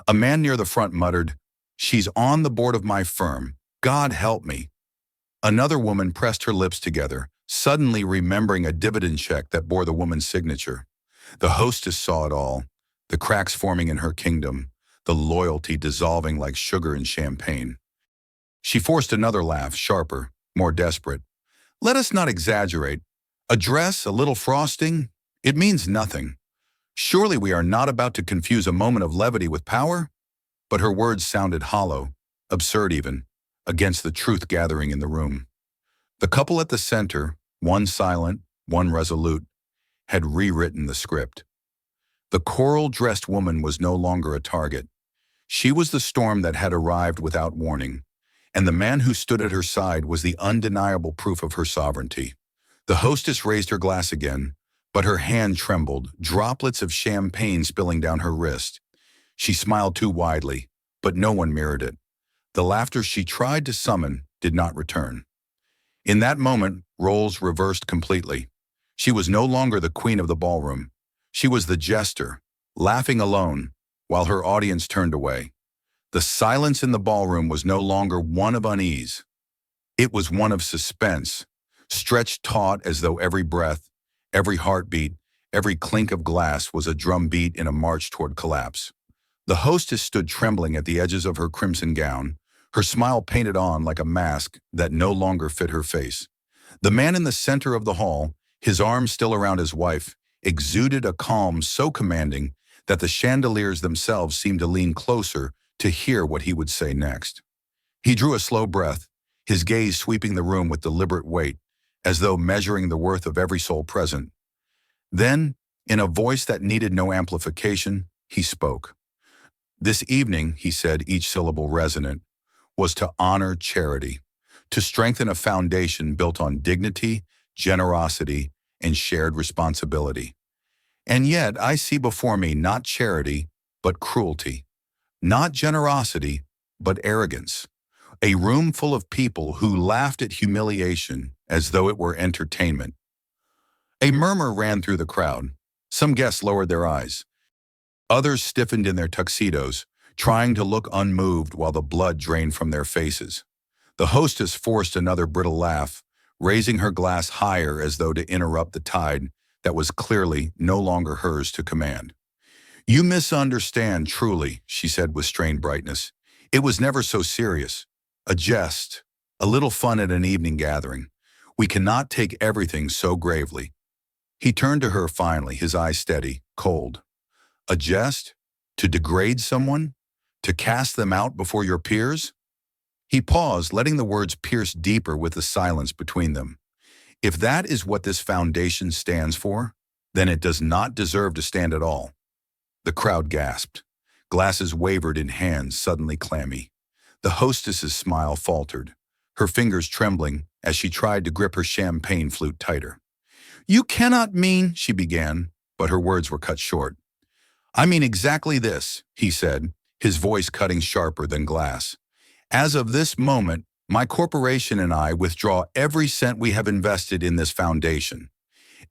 A man near the front muttered, "She's on the board of my firm. God help me." Another woman pressed her lips together, suddenly remembering a dividend check that bore the woman's signature. The hostess saw it all, the cracks forming in her kingdom, the loyalty dissolving like sugar in champagne. She forced another laugh, sharper, more desperate. "Let us not exaggerate. A dress, a little frosting, it means nothing. Surely we are not about to confuse a moment of levity with power?" But her words sounded hollow, absurd even, against the truth gathering in the room. The couple at the center, one silent, one resolute, had rewritten the script. The coral-dressed woman was no longer a target. She was the storm that had arrived without warning, and the man who stood at her side was the undeniable proof of her sovereignty. The hostess raised her glass again, but her hand trembled, droplets of champagne spilling down her wrist. She smiled too widely, but no one mirrored it. The laughter she tried to summon did not return. In that moment, roles reversed completely. She was no longer the queen of the ballroom. She was the jester, laughing alone, while her audience turned away. The silence in the ballroom was no longer one of unease. It was one of suspense, stretched taut as though every breath, every heartbeat, every clink of glass was a drumbeat in a march toward collapse. The hostess stood trembling at the edges of her crimson gown, her smile painted on like a mask that no longer fit her face. The man in the center of the hall, his arms still around his wife, exuded a calm so commanding that the chandeliers themselves seemed to lean closer to hear what he would say next. He drew a slow breath, his gaze sweeping the room with deliberate weight, as though measuring the worth of every soul present. Then, in a voice that needed no amplification, he spoke. "This evening," he said, each syllable resonant, "was to honor charity, to strengthen a foundation built on dignity, generosity, and shared responsibility. And yet I see before me not charity, but cruelty, not generosity, but arrogance. A room full of people who laughed at humiliation as though it were entertainment." A murmur ran through the crowd. Some guests lowered their eyes. Others stiffened in their tuxedos, trying to look unmoved while the blood drained from their faces. The hostess forced another brittle laugh, raising her glass higher as though to interrupt the tide that was clearly no longer hers to command. "You misunderstand, truly," she said with strained brightness. "It was never so serious. A jest, a little fun at an evening gathering. We cannot take everything so gravely." He turned to her finally, his eyes steady, cold. "A jest? To degrade someone? To cast them out before your peers?" He paused, letting the words pierce deeper with the silence between them. "If that is what this foundation stands for, then it does not deserve to stand at all." The crowd gasped. Glasses wavered in hands suddenly clammy. The hostess's smile faltered, her fingers trembling as she tried to grip her champagne flute tighter. "You cannot mean," she began, but her words were cut short. "I mean exactly this," he said, his voice cutting sharper than glass. "As of this moment, my corporation and I withdraw every cent we have invested in this foundation.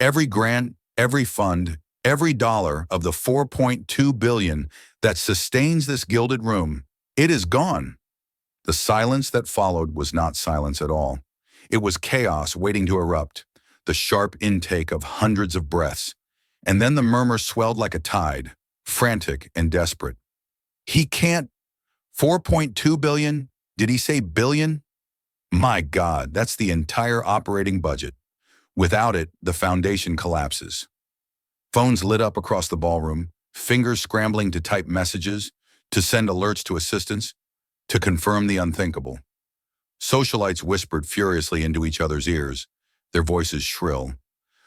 Every grant, every fund, every dollar of the $4.2 billion that sustains this gilded room, it is gone." The silence that followed was not silence at all. It was chaos waiting to erupt, the sharp intake of hundreds of breaths, and then the murmur swelled like a tide, frantic and desperate. "He can't. 4.2 billion? Did he say billion? My God, that's the entire operating budget. Without it, the foundation collapses." Phones lit up across the ballroom, fingers scrambling to type messages, to send alerts to assistants, to confirm the unthinkable. Socialites whispered furiously into each other's ears, their voices shrill.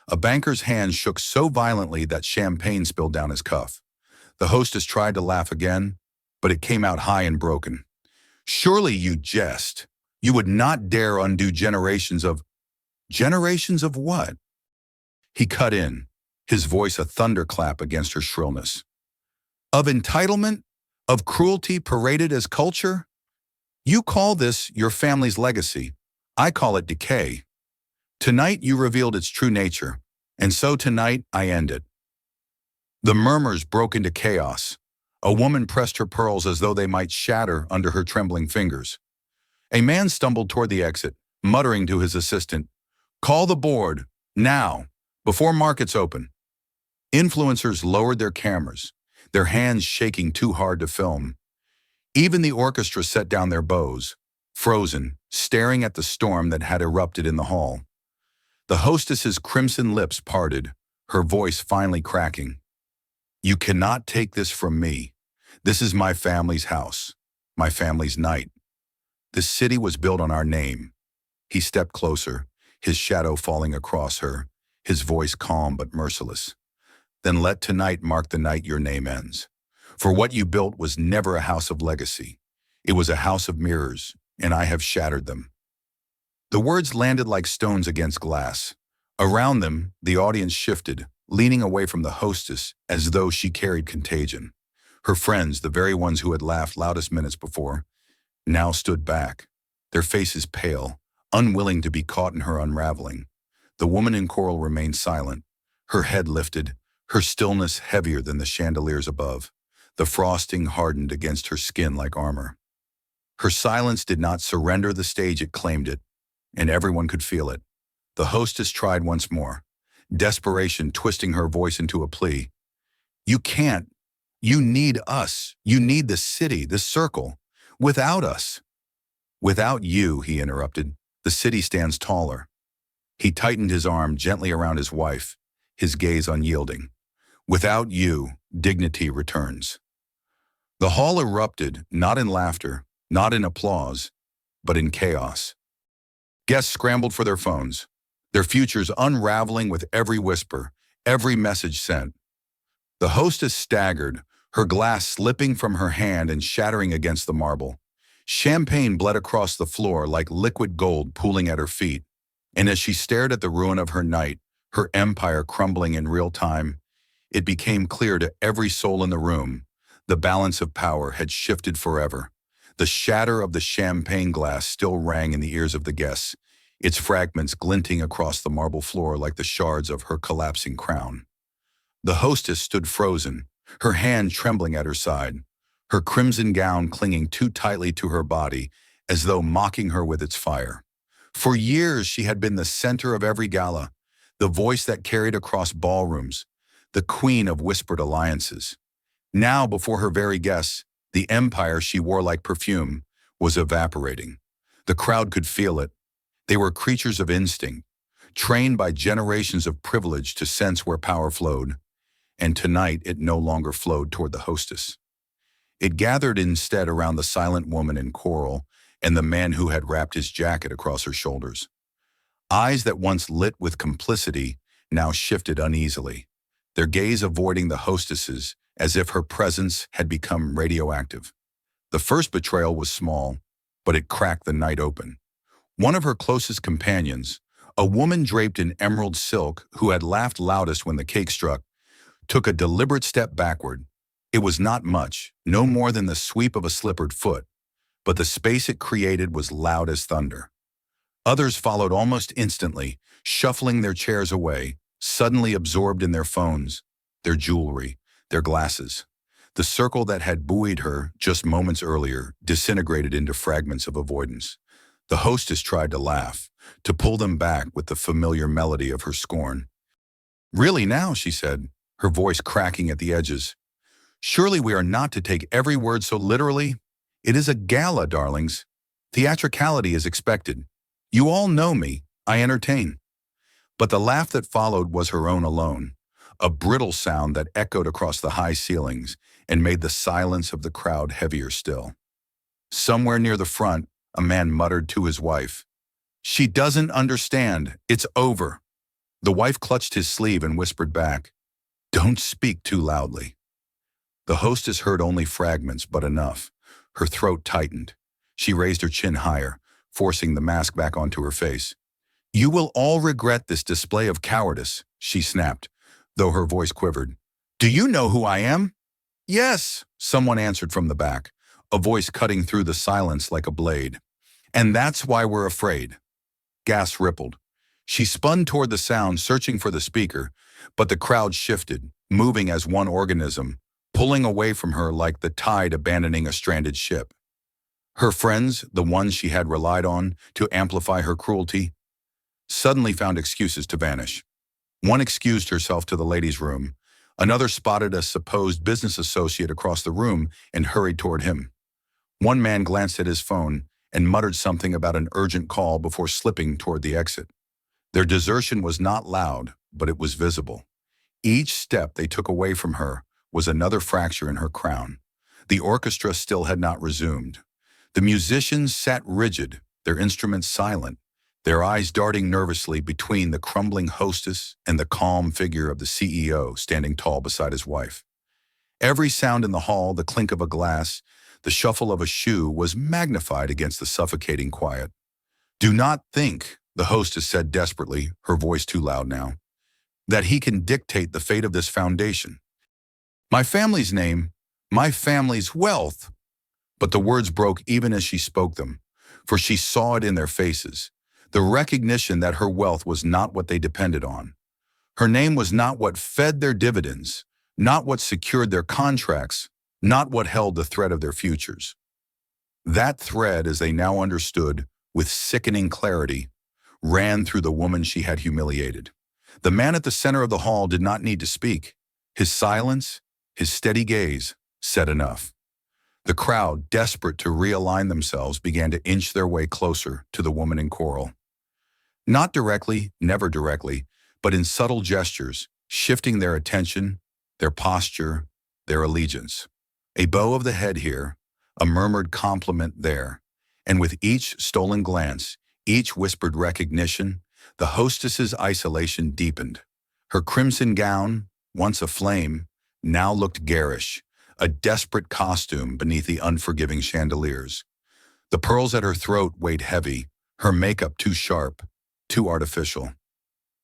A banker's hand shook so violently that champagne spilled down his cuff. The hostess tried to laugh again, but it came out high and broken. "Surely you jest. You would not dare undo generations of—" "Generations of what?" He cut in, his voice a thunderclap against her shrillness. "Of entitlement? Of cruelty paraded as culture? You call this your family's legacy. I call it decay. Tonight you revealed its true nature, and so tonight I end it." The murmurs broke into chaos. A woman pressed her pearls as though they might shatter under her trembling fingers. A man stumbled toward the exit, muttering to his assistant, "Call the board, now, before markets open." Influencers lowered their cameras, their hands shaking too hard to film. Even the orchestra set down their bows, frozen, staring at the storm that had erupted in the hall. The hostess's crimson lips parted, her voice finally cracking. "You cannot take this from me. This is my family's house, my family's night. This city was built on our name." He stepped closer, his shadow falling across her, his voice calm but merciless. "Then let tonight mark the night your name ends. For what you built was never a house of legacy. It was a house of mirrors, and I have shattered them." The words landed like stones against glass. Around them, the audience shifted, leaning away from the hostess as though she carried contagion. Her friends, the very ones who had laughed loudest minutes before, now stood back, their faces pale, unwilling to be caught in her unraveling. The woman in coral remained silent, her head lifted, her stillness heavier than the chandeliers above. The frosting hardened against her skin like armor. Her silence did not surrender the stage it claimed it, and everyone could feel it. The hostess tried once more, desperation twisting her voice into a plea. "You can't. You need us. You need the city, the circle. Without us. Without you, he interrupted, the city stands taller. He tightened his arm gently around his wife, his gaze unyielding. Without you, dignity returns. The hall erupted, not in laughter, not in applause, but in chaos. Guests scrambled for their phones, their futures unraveling with every whisper, every message sent. The hostess staggered, her glass slipping from her hand and shattering against the marble. Champagne bled across the floor like liquid gold pooling at her feet. And as she stared at the ruin of her night, her empire crumbling in real time, it became clear to every soul in the room, the balance of power had shifted forever. The shatter of the champagne glass still rang in the ears of the guests, its fragments glinting across the marble floor like the shards of her collapsing crown. The hostess stood frozen, her hand trembling at her side, her crimson gown clinging too tightly to her body, as though mocking her with its fire. For years she had been the center of every gala, the voice that carried across ballrooms, the queen of whispered alliances. Now, before her very guests, the empire she wore like perfume was evaporating. The crowd could feel it. They were creatures of instinct, trained by generations of privilege to sense where power flowed. And tonight it no longer flowed toward the hostess. It gathered instead around the silent woman in coral and the man who had wrapped his jacket across her shoulders. Eyes that once lit with complicity now shifted uneasily, their gaze avoiding the hostess's as if her presence had become radioactive. The first betrayal was small, but it cracked the night open. One of her closest companions, a woman draped in emerald silk who had laughed loudest when the cake struck, took a deliberate step backward. It was not much, no more than the sweep of a slippered foot, but the space it created was loud as thunder. Others followed almost instantly, shuffling their chairs away, suddenly absorbed in their phones, their jewelry, their glasses. The circle that had buoyed her just moments earlier disintegrated into fragments of avoidance. The hostess tried to laugh, to pull them back with the familiar melody of her scorn. "Really now," she said, her voice cracking at the edges. "Surely we are not to take every word so literally? It is a gala, darlings. Theatricality is expected. You all know me. I entertain." But the laugh that followed was her own alone, a brittle sound that echoed across the high ceilings and made the silence of the crowd heavier still. Somewhere near the front, a man muttered to his wife, "She doesn't understand. It's over." The wife clutched his sleeve and whispered back, "Don't speak too loudly." The hostess heard only fragments, but enough. Her throat tightened. She raised her chin higher, forcing the mask back onto her face. "You will all regret this display of cowardice," she snapped, though her voice quivered. "Do you know who I am?" "Yes," someone answered from the back, a voice cutting through the silence like a blade. "And that's why we're afraid." Gas rippled. She spun toward the sound, searching for the speaker, but the crowd shifted, moving as one organism, pulling away from her like the tide abandoning a stranded ship. Her friends, the ones she had relied on to amplify her cruelty, suddenly found excuses to vanish. One excused herself to the ladies' room. Another spotted a supposed business associate across the room and hurried toward him. One man glanced at his phone and muttered something about an urgent call before slipping toward the exit. Their desertion was not loud, but it was visible. Each step they took away from her was another fracture in her crown. The orchestra still had not resumed. The musicians sat rigid, their instruments silent, their eyes darting nervously between the crumbling hostess and the calm figure of the CEO standing tall beside his wife. Every sound in the hall, the clink of a glass, the shuffle of a shoe, was magnified against the suffocating quiet. "Do not think," the hostess said desperately, her voice too loud now, "that he can dictate the fate of this foundation. My family's name, my family's wealth." But the words broke even as she spoke them, for she saw it in their faces, the recognition that her wealth was not what they depended on. Her name was not what fed their dividends, not what secured their contracts, not what held the thread of their futures. That thread, as they now understood, with sickening clarity, ran through the woman she had humiliated. The man at the center of the hall did not need to speak. His silence, His steady gaze said enough. The crowd, desperate to realign themselves, began to inch their way closer to the woman in coral. Not directly, never directly, but in subtle gestures, shifting their attention, their posture, their allegiance. A bow of the head here, a murmured compliment there, and with each stolen glance, each whispered recognition, the hostess's isolation deepened. Her crimson gown, once aflame, now looked garish, a desperate costume beneath the unforgiving chandeliers. The pearls at her throat weighed heavy, her makeup too sharp, too artificial.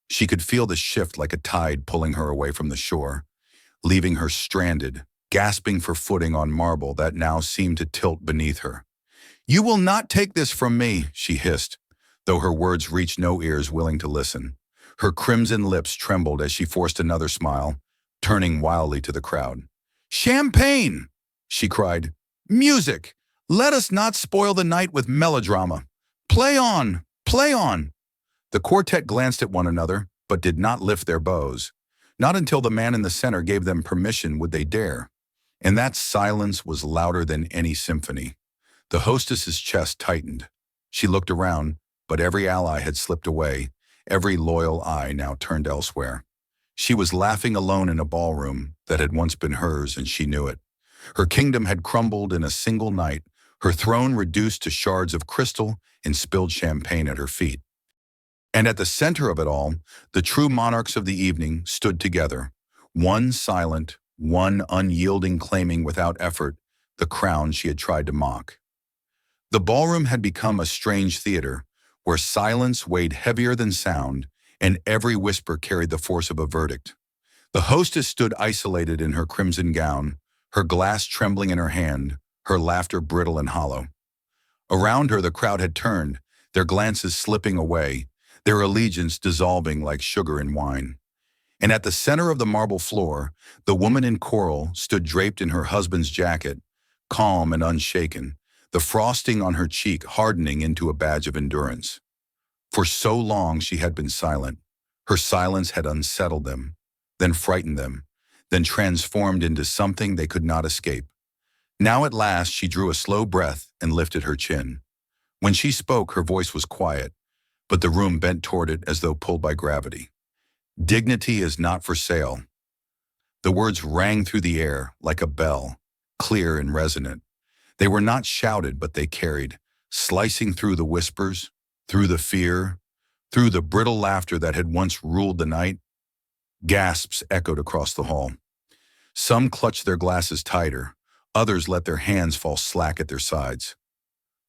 She could feel the shift like a tide pulling her away from the shore, leaving her stranded, gasping for footing on marble that now seemed to tilt beneath her. "You will not take this from me," she hissed, though her words reached no ears willing to listen. Her crimson lips trembled as she forced another smile, turning wildly to the crowd. "Champagne!" she cried. "Music! Let us not spoil the night with melodrama. Play on! Play on!" The quartet glanced at one another, but did not lift their bows. Not until the man in the center gave them permission would they dare. And that silence was louder than any symphony. The hostess's chest tightened. She looked around, but every ally had slipped away, every loyal eye now turned elsewhere. She was laughing alone in a ballroom that had once been hers, and she knew it. Her kingdom had crumbled in a single night, her throne reduced to shards of crystal and spilled champagne at her feet. And at the center of it all, the true monarchs of the evening stood together, one silent, one unyielding, claiming without effort the crown she had tried to mock. The ballroom had become a strange theater, where silence weighed heavier than sound, and every whisper carried the force of a verdict. The hostess stood isolated in her crimson gown, her glass trembling in her hand, her laughter brittle and hollow. Around her the crowd had turned, their glances slipping away, their allegiance dissolving like sugar in wine. And at the center of the marble floor, the woman in coral stood draped in her husband's jacket, calm and unshaken, the frosting on her cheek hardening into a badge of endurance. For so long she had been silent. Her silence had unsettled them, then frightened them, then transformed into something they could not escape. Now at last she drew a slow breath and lifted her chin. When she spoke, her voice was quiet, but the room bent toward it as though pulled by gravity. "Dignity is not for sale." The words rang through the air like a bell, clear and resonant. They were not shouted, but they carried, slicing through the whispers, through the fear, through the brittle laughter that had once ruled the night. Gasps echoed across the hall. Some clutched their glasses tighter, others let their hands fall slack at their sides.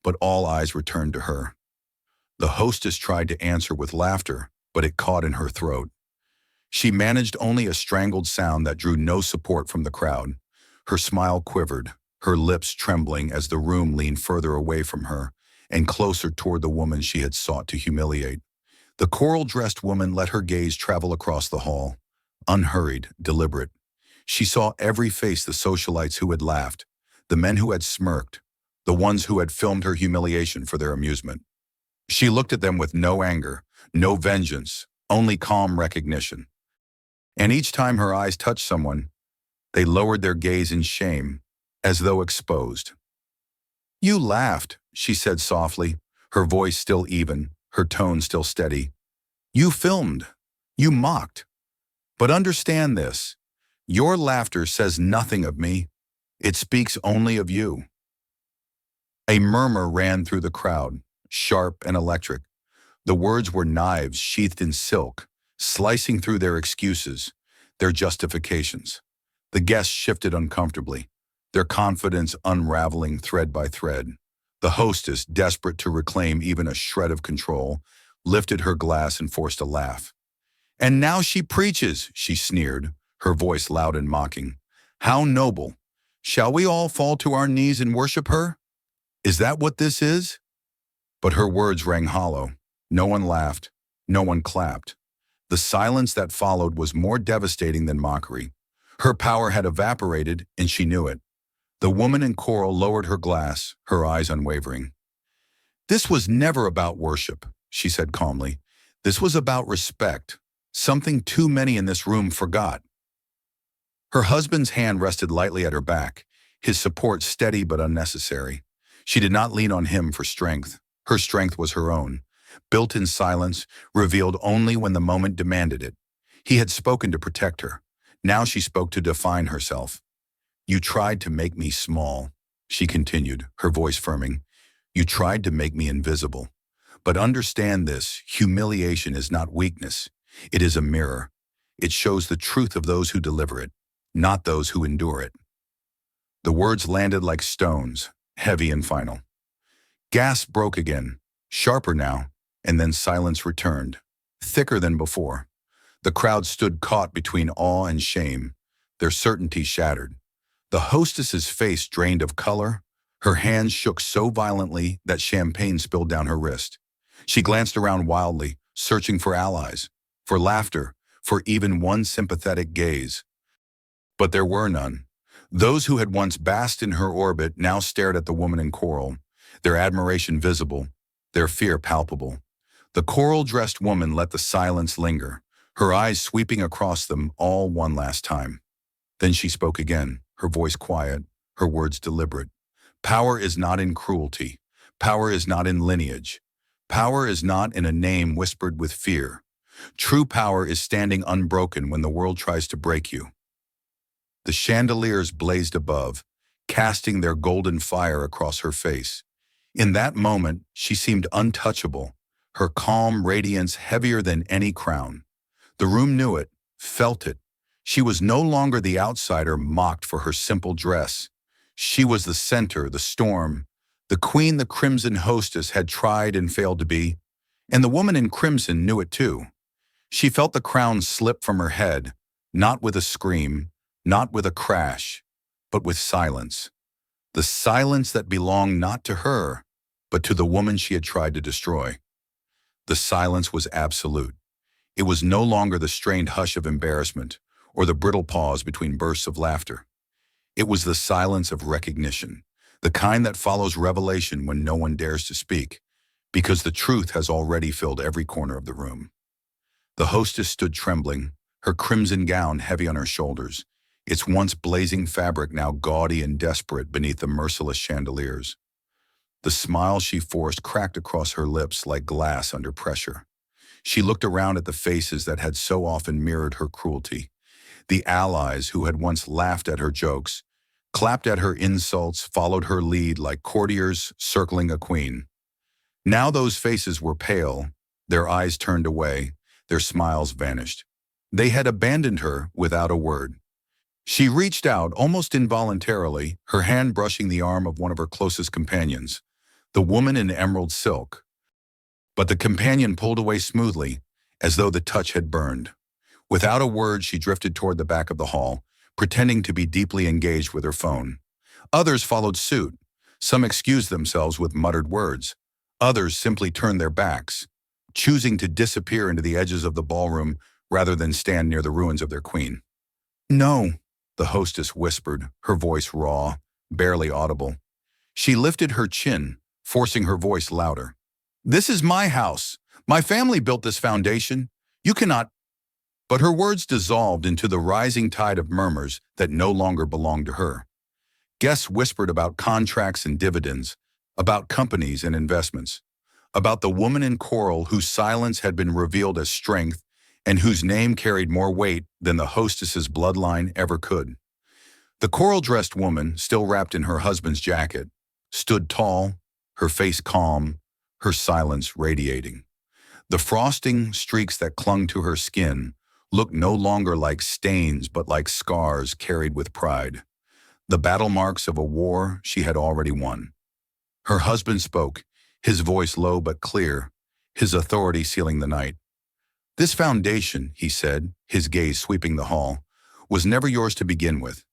But all eyes returned to her. The hostess tried to answer with laughter, but it caught in her throat. She managed only a strangled sound that drew no support from the crowd. Her smile quivered, her lips trembling as the room leaned further away from her and closer toward the woman she had sought to humiliate. The coral-dressed woman let her gaze travel across the hall, unhurried, deliberate. She saw every face, the socialites who had laughed, the men who had smirked, the ones who had filmed her humiliation for their amusement. She looked at them with no anger, no vengeance, only calm recognition. And each time her eyes touched someone, they lowered their gaze in shame, as though exposed. "You laughed," she said softly, her voice still even, her tone still steady. "You filmed. You mocked. But understand this. Your laughter says nothing of me. It speaks only of you." A murmur ran through the crowd, sharp and electric. The words were knives sheathed in silk, slicing through their excuses, their justifications. The guests shifted uncomfortably, their confidence unraveling thread by thread. The hostess, desperate to reclaim even a shred of control, lifted her glass and forced a laugh. "And now she preaches," she sneered, her voice loud and mocking. "How noble! Shall we all fall to our knees and worship her? Is that what this is?" But her words rang hollow. No one laughed. No one clapped. The silence that followed was more devastating than mockery. Her power had evaporated, and she knew it. The woman in coral lowered her glass, her eyes unwavering. "This was never about worship," she said calmly. "This was about respect, something too many in this room forgot." Her husband's hand rested lightly at her back, his support steady but unnecessary. She did not lean on him for strength. Her strength was her own, built in silence, revealed only when the moment demanded it. He had spoken to protect her. Now she spoke to define herself. "You tried to make me small," she continued, her voice firming. "You tried to make me invisible. But understand this, humiliation is not weakness. It is a mirror. It shows the truth of those who deliver it, not those who endure it." The words landed like stones, heavy and final. Gasps broke again, sharper now, and then silence returned, thicker than before. The crowd stood caught between awe and shame, their certainty shattered. The hostess's face drained of color, her hands shook so violently that champagne spilled down her wrist. She glanced around wildly, searching for allies, for laughter, for even one sympathetic gaze. But there were none. Those who had once basked in her orbit now stared at the woman in coral, their admiration visible, their fear palpable. The coral-dressed woman let the silence linger, her eyes sweeping across them all one last time. Then she spoke again, her voice quiet, her words deliberate. "Power is not in cruelty. Power is not in lineage. Power is not in a name whispered with fear. True power is standing unbroken when the world tries to break you." The chandeliers blazed above, casting their golden fire across her face. In that moment, she seemed untouchable, her calm radiance heavier than any crown. The room knew it, felt it. She was no longer the outsider mocked for her simple dress. She was the center, the storm, the queen the crimson hostess had tried and failed to be. And the woman in crimson knew it too. She felt the crown slip from her head, not with a scream, not with a crash, but with silence. The silence that belonged not to her, but to the woman she had tried to destroy. The silence was absolute. It was no longer the strained hush of embarrassment or the brittle pause between bursts of laughter. It was the silence of recognition, the kind that follows revelation when no one dares to speak, because the truth has already filled every corner of the room. The hostess stood trembling, her crimson gown heavy on her shoulders, its once blazing fabric now gaudy and desperate beneath the merciless chandeliers. The smile she forced cracked across her lips like glass under pressure. She looked around at the faces that had so often mirrored her cruelty, the allies who had once laughed at her jokes, clapped at her insults, followed her lead like courtiers circling a queen. Now those faces were pale, their eyes turned away, their smiles vanished. They had abandoned her without a word. She reached out almost involuntarily, her hand brushing the arm of one of her closest companions, the woman in emerald silk. But the companion pulled away smoothly, as though the touch had burned. Without a word, she drifted toward the back of the hall, pretending to be deeply engaged with her phone. Others followed suit. Some excused themselves with muttered words. Others simply turned their backs, choosing to disappear into the edges of the ballroom rather than stand near the ruins of their queen. "No," the hostess whispered, her voice raw, barely audible. She lifted her chin, forcing her voice louder. "This is my house. My family built this foundation. You cannot—" But her words dissolved into the rising tide of murmurs that no longer belonged to her. Guests whispered about contracts and dividends, about companies and investments, about the woman in coral whose silence had been revealed as strength and whose name carried more weight than the hostess's bloodline ever could. The coral-dressed woman, still wrapped in her husband's jacket, stood tall, her face calm, her silence radiating. The frosting streaks that clung to her skin looked no longer like stains but like scars carried with pride, the battle marks of a war she had already won. Her husband spoke, his voice low but clear, his authority sealing the night. "This foundation," he said, his gaze sweeping the hall, "was never yours to begin with.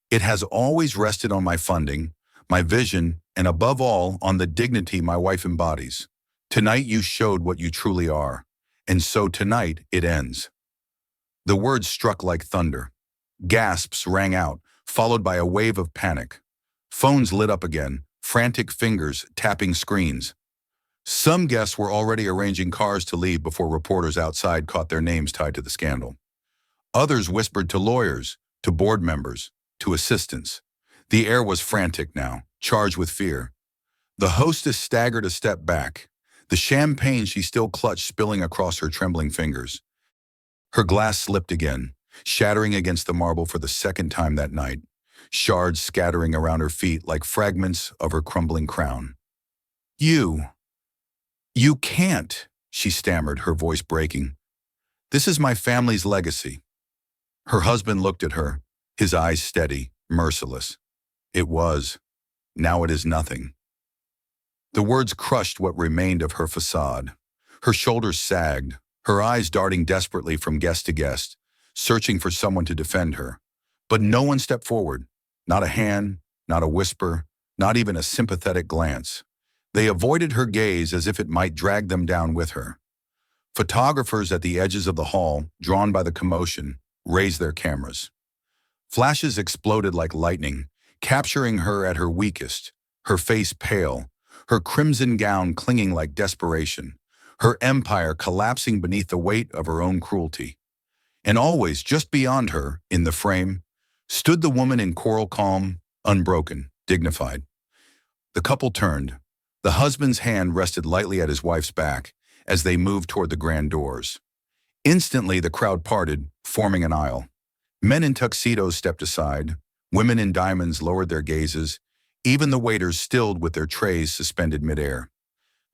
It has always rested on my funding, my vision, and above all, on the dignity my wife embodies. Tonight you showed what you truly are, and so tonight it ends." The words struck like thunder. Gasps rang out, followed by a wave of panic. Phones lit up again, frantic fingers tapping screens. Some guests were already arranging cars to leave before reporters outside caught their names tied to the scandal. Others whispered to lawyers, to board members, to assistants. The air was frantic now, charged with fear. The hostess staggered a step back, the champagne she still clutched spilling across her trembling fingers. Her glass slipped again, shattering against the marble for the second time that night, shards scattering around her feet like fragments of her crumbling crown. You can't, she stammered, her voice breaking. This is my family's legacy. Her husband looked at her, his eyes steady, merciless. It was. Now it is nothing. The words crushed what remained of her facade. Her shoulders sagged, her eyes darting desperately from guest to guest, searching for someone to defend her. But no one stepped forward. Not a hand, not a whisper, not even a sympathetic glance. They avoided her gaze as if it might drag them down with her. Photographers at the edges of the hall, drawn by the commotion, raised their cameras. Flashes exploded like lightning, capturing her at her weakest, her face pale, her crimson gown clinging like desperation, her empire collapsing beneath the weight of her own cruelty. And always, just beyond her, in the frame, stood the woman in coral calm, unbroken, dignified. The couple turned. The husband's hand rested lightly at his wife's back as they moved toward the grand doors. Instantly, the crowd parted, forming an aisle. Men in tuxedos stepped aside. Women in diamonds lowered their gazes. Even the waiters stilled with their trays suspended midair.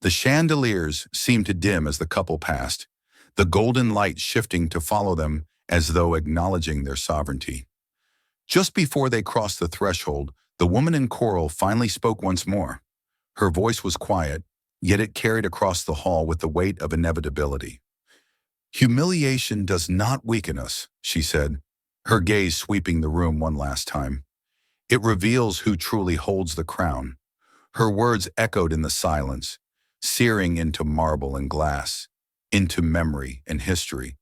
The chandeliers seemed to dim as the couple passed, the golden light shifting to follow them as though acknowledging their sovereignty. Just before they crossed the threshold, the woman in coral finally spoke once more. Her voice was quiet, yet it carried across the hall with the weight of inevitability. Humiliation does not weaken us, she said, her gaze sweeping the room one last time. It reveals who truly holds the crown. Her words echoed in the silence, searing into marble and glass, into memory and history.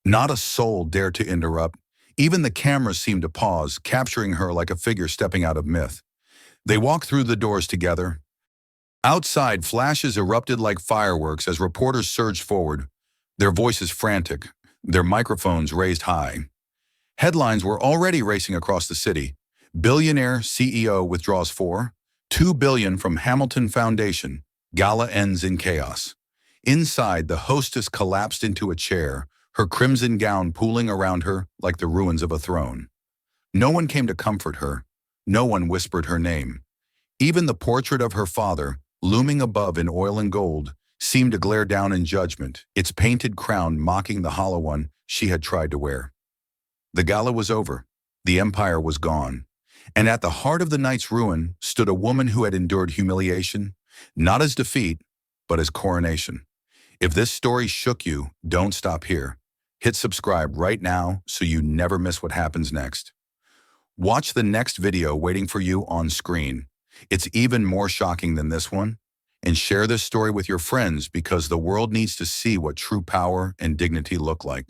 Not a soul dared to interrupt. Even the cameras seemed to pause, capturing her like a figure stepping out of myth. They walked through the doors together. Outside, flashes erupted like fireworks as reporters surged forward, their voices frantic, their microphones raised high. Headlines were already racing across the city. Billionaire CEO withdraws $2 billion from Hamilton Foundation. Gala ends in chaos. Inside, the hostess collapsed into a chair, her crimson gown pooling around her like the ruins of a throne. No one came to comfort her. No one whispered her name. Even the portrait of her father, looming above in oil and gold, seemed to glare down in judgment, its painted crown mocking the hollow one she had tried to wear. The gala was over. The empire was gone. And at the heart of the night's ruin stood a woman who had endured humiliation, not as defeat, but as coronation. If this story shook you, don't stop here. Hit subscribe right now so you never miss what happens next. Watch the next video waiting for you on screen. It's even more shocking than this one. And share this story with your friends because the world needs to see what true power and dignity look like.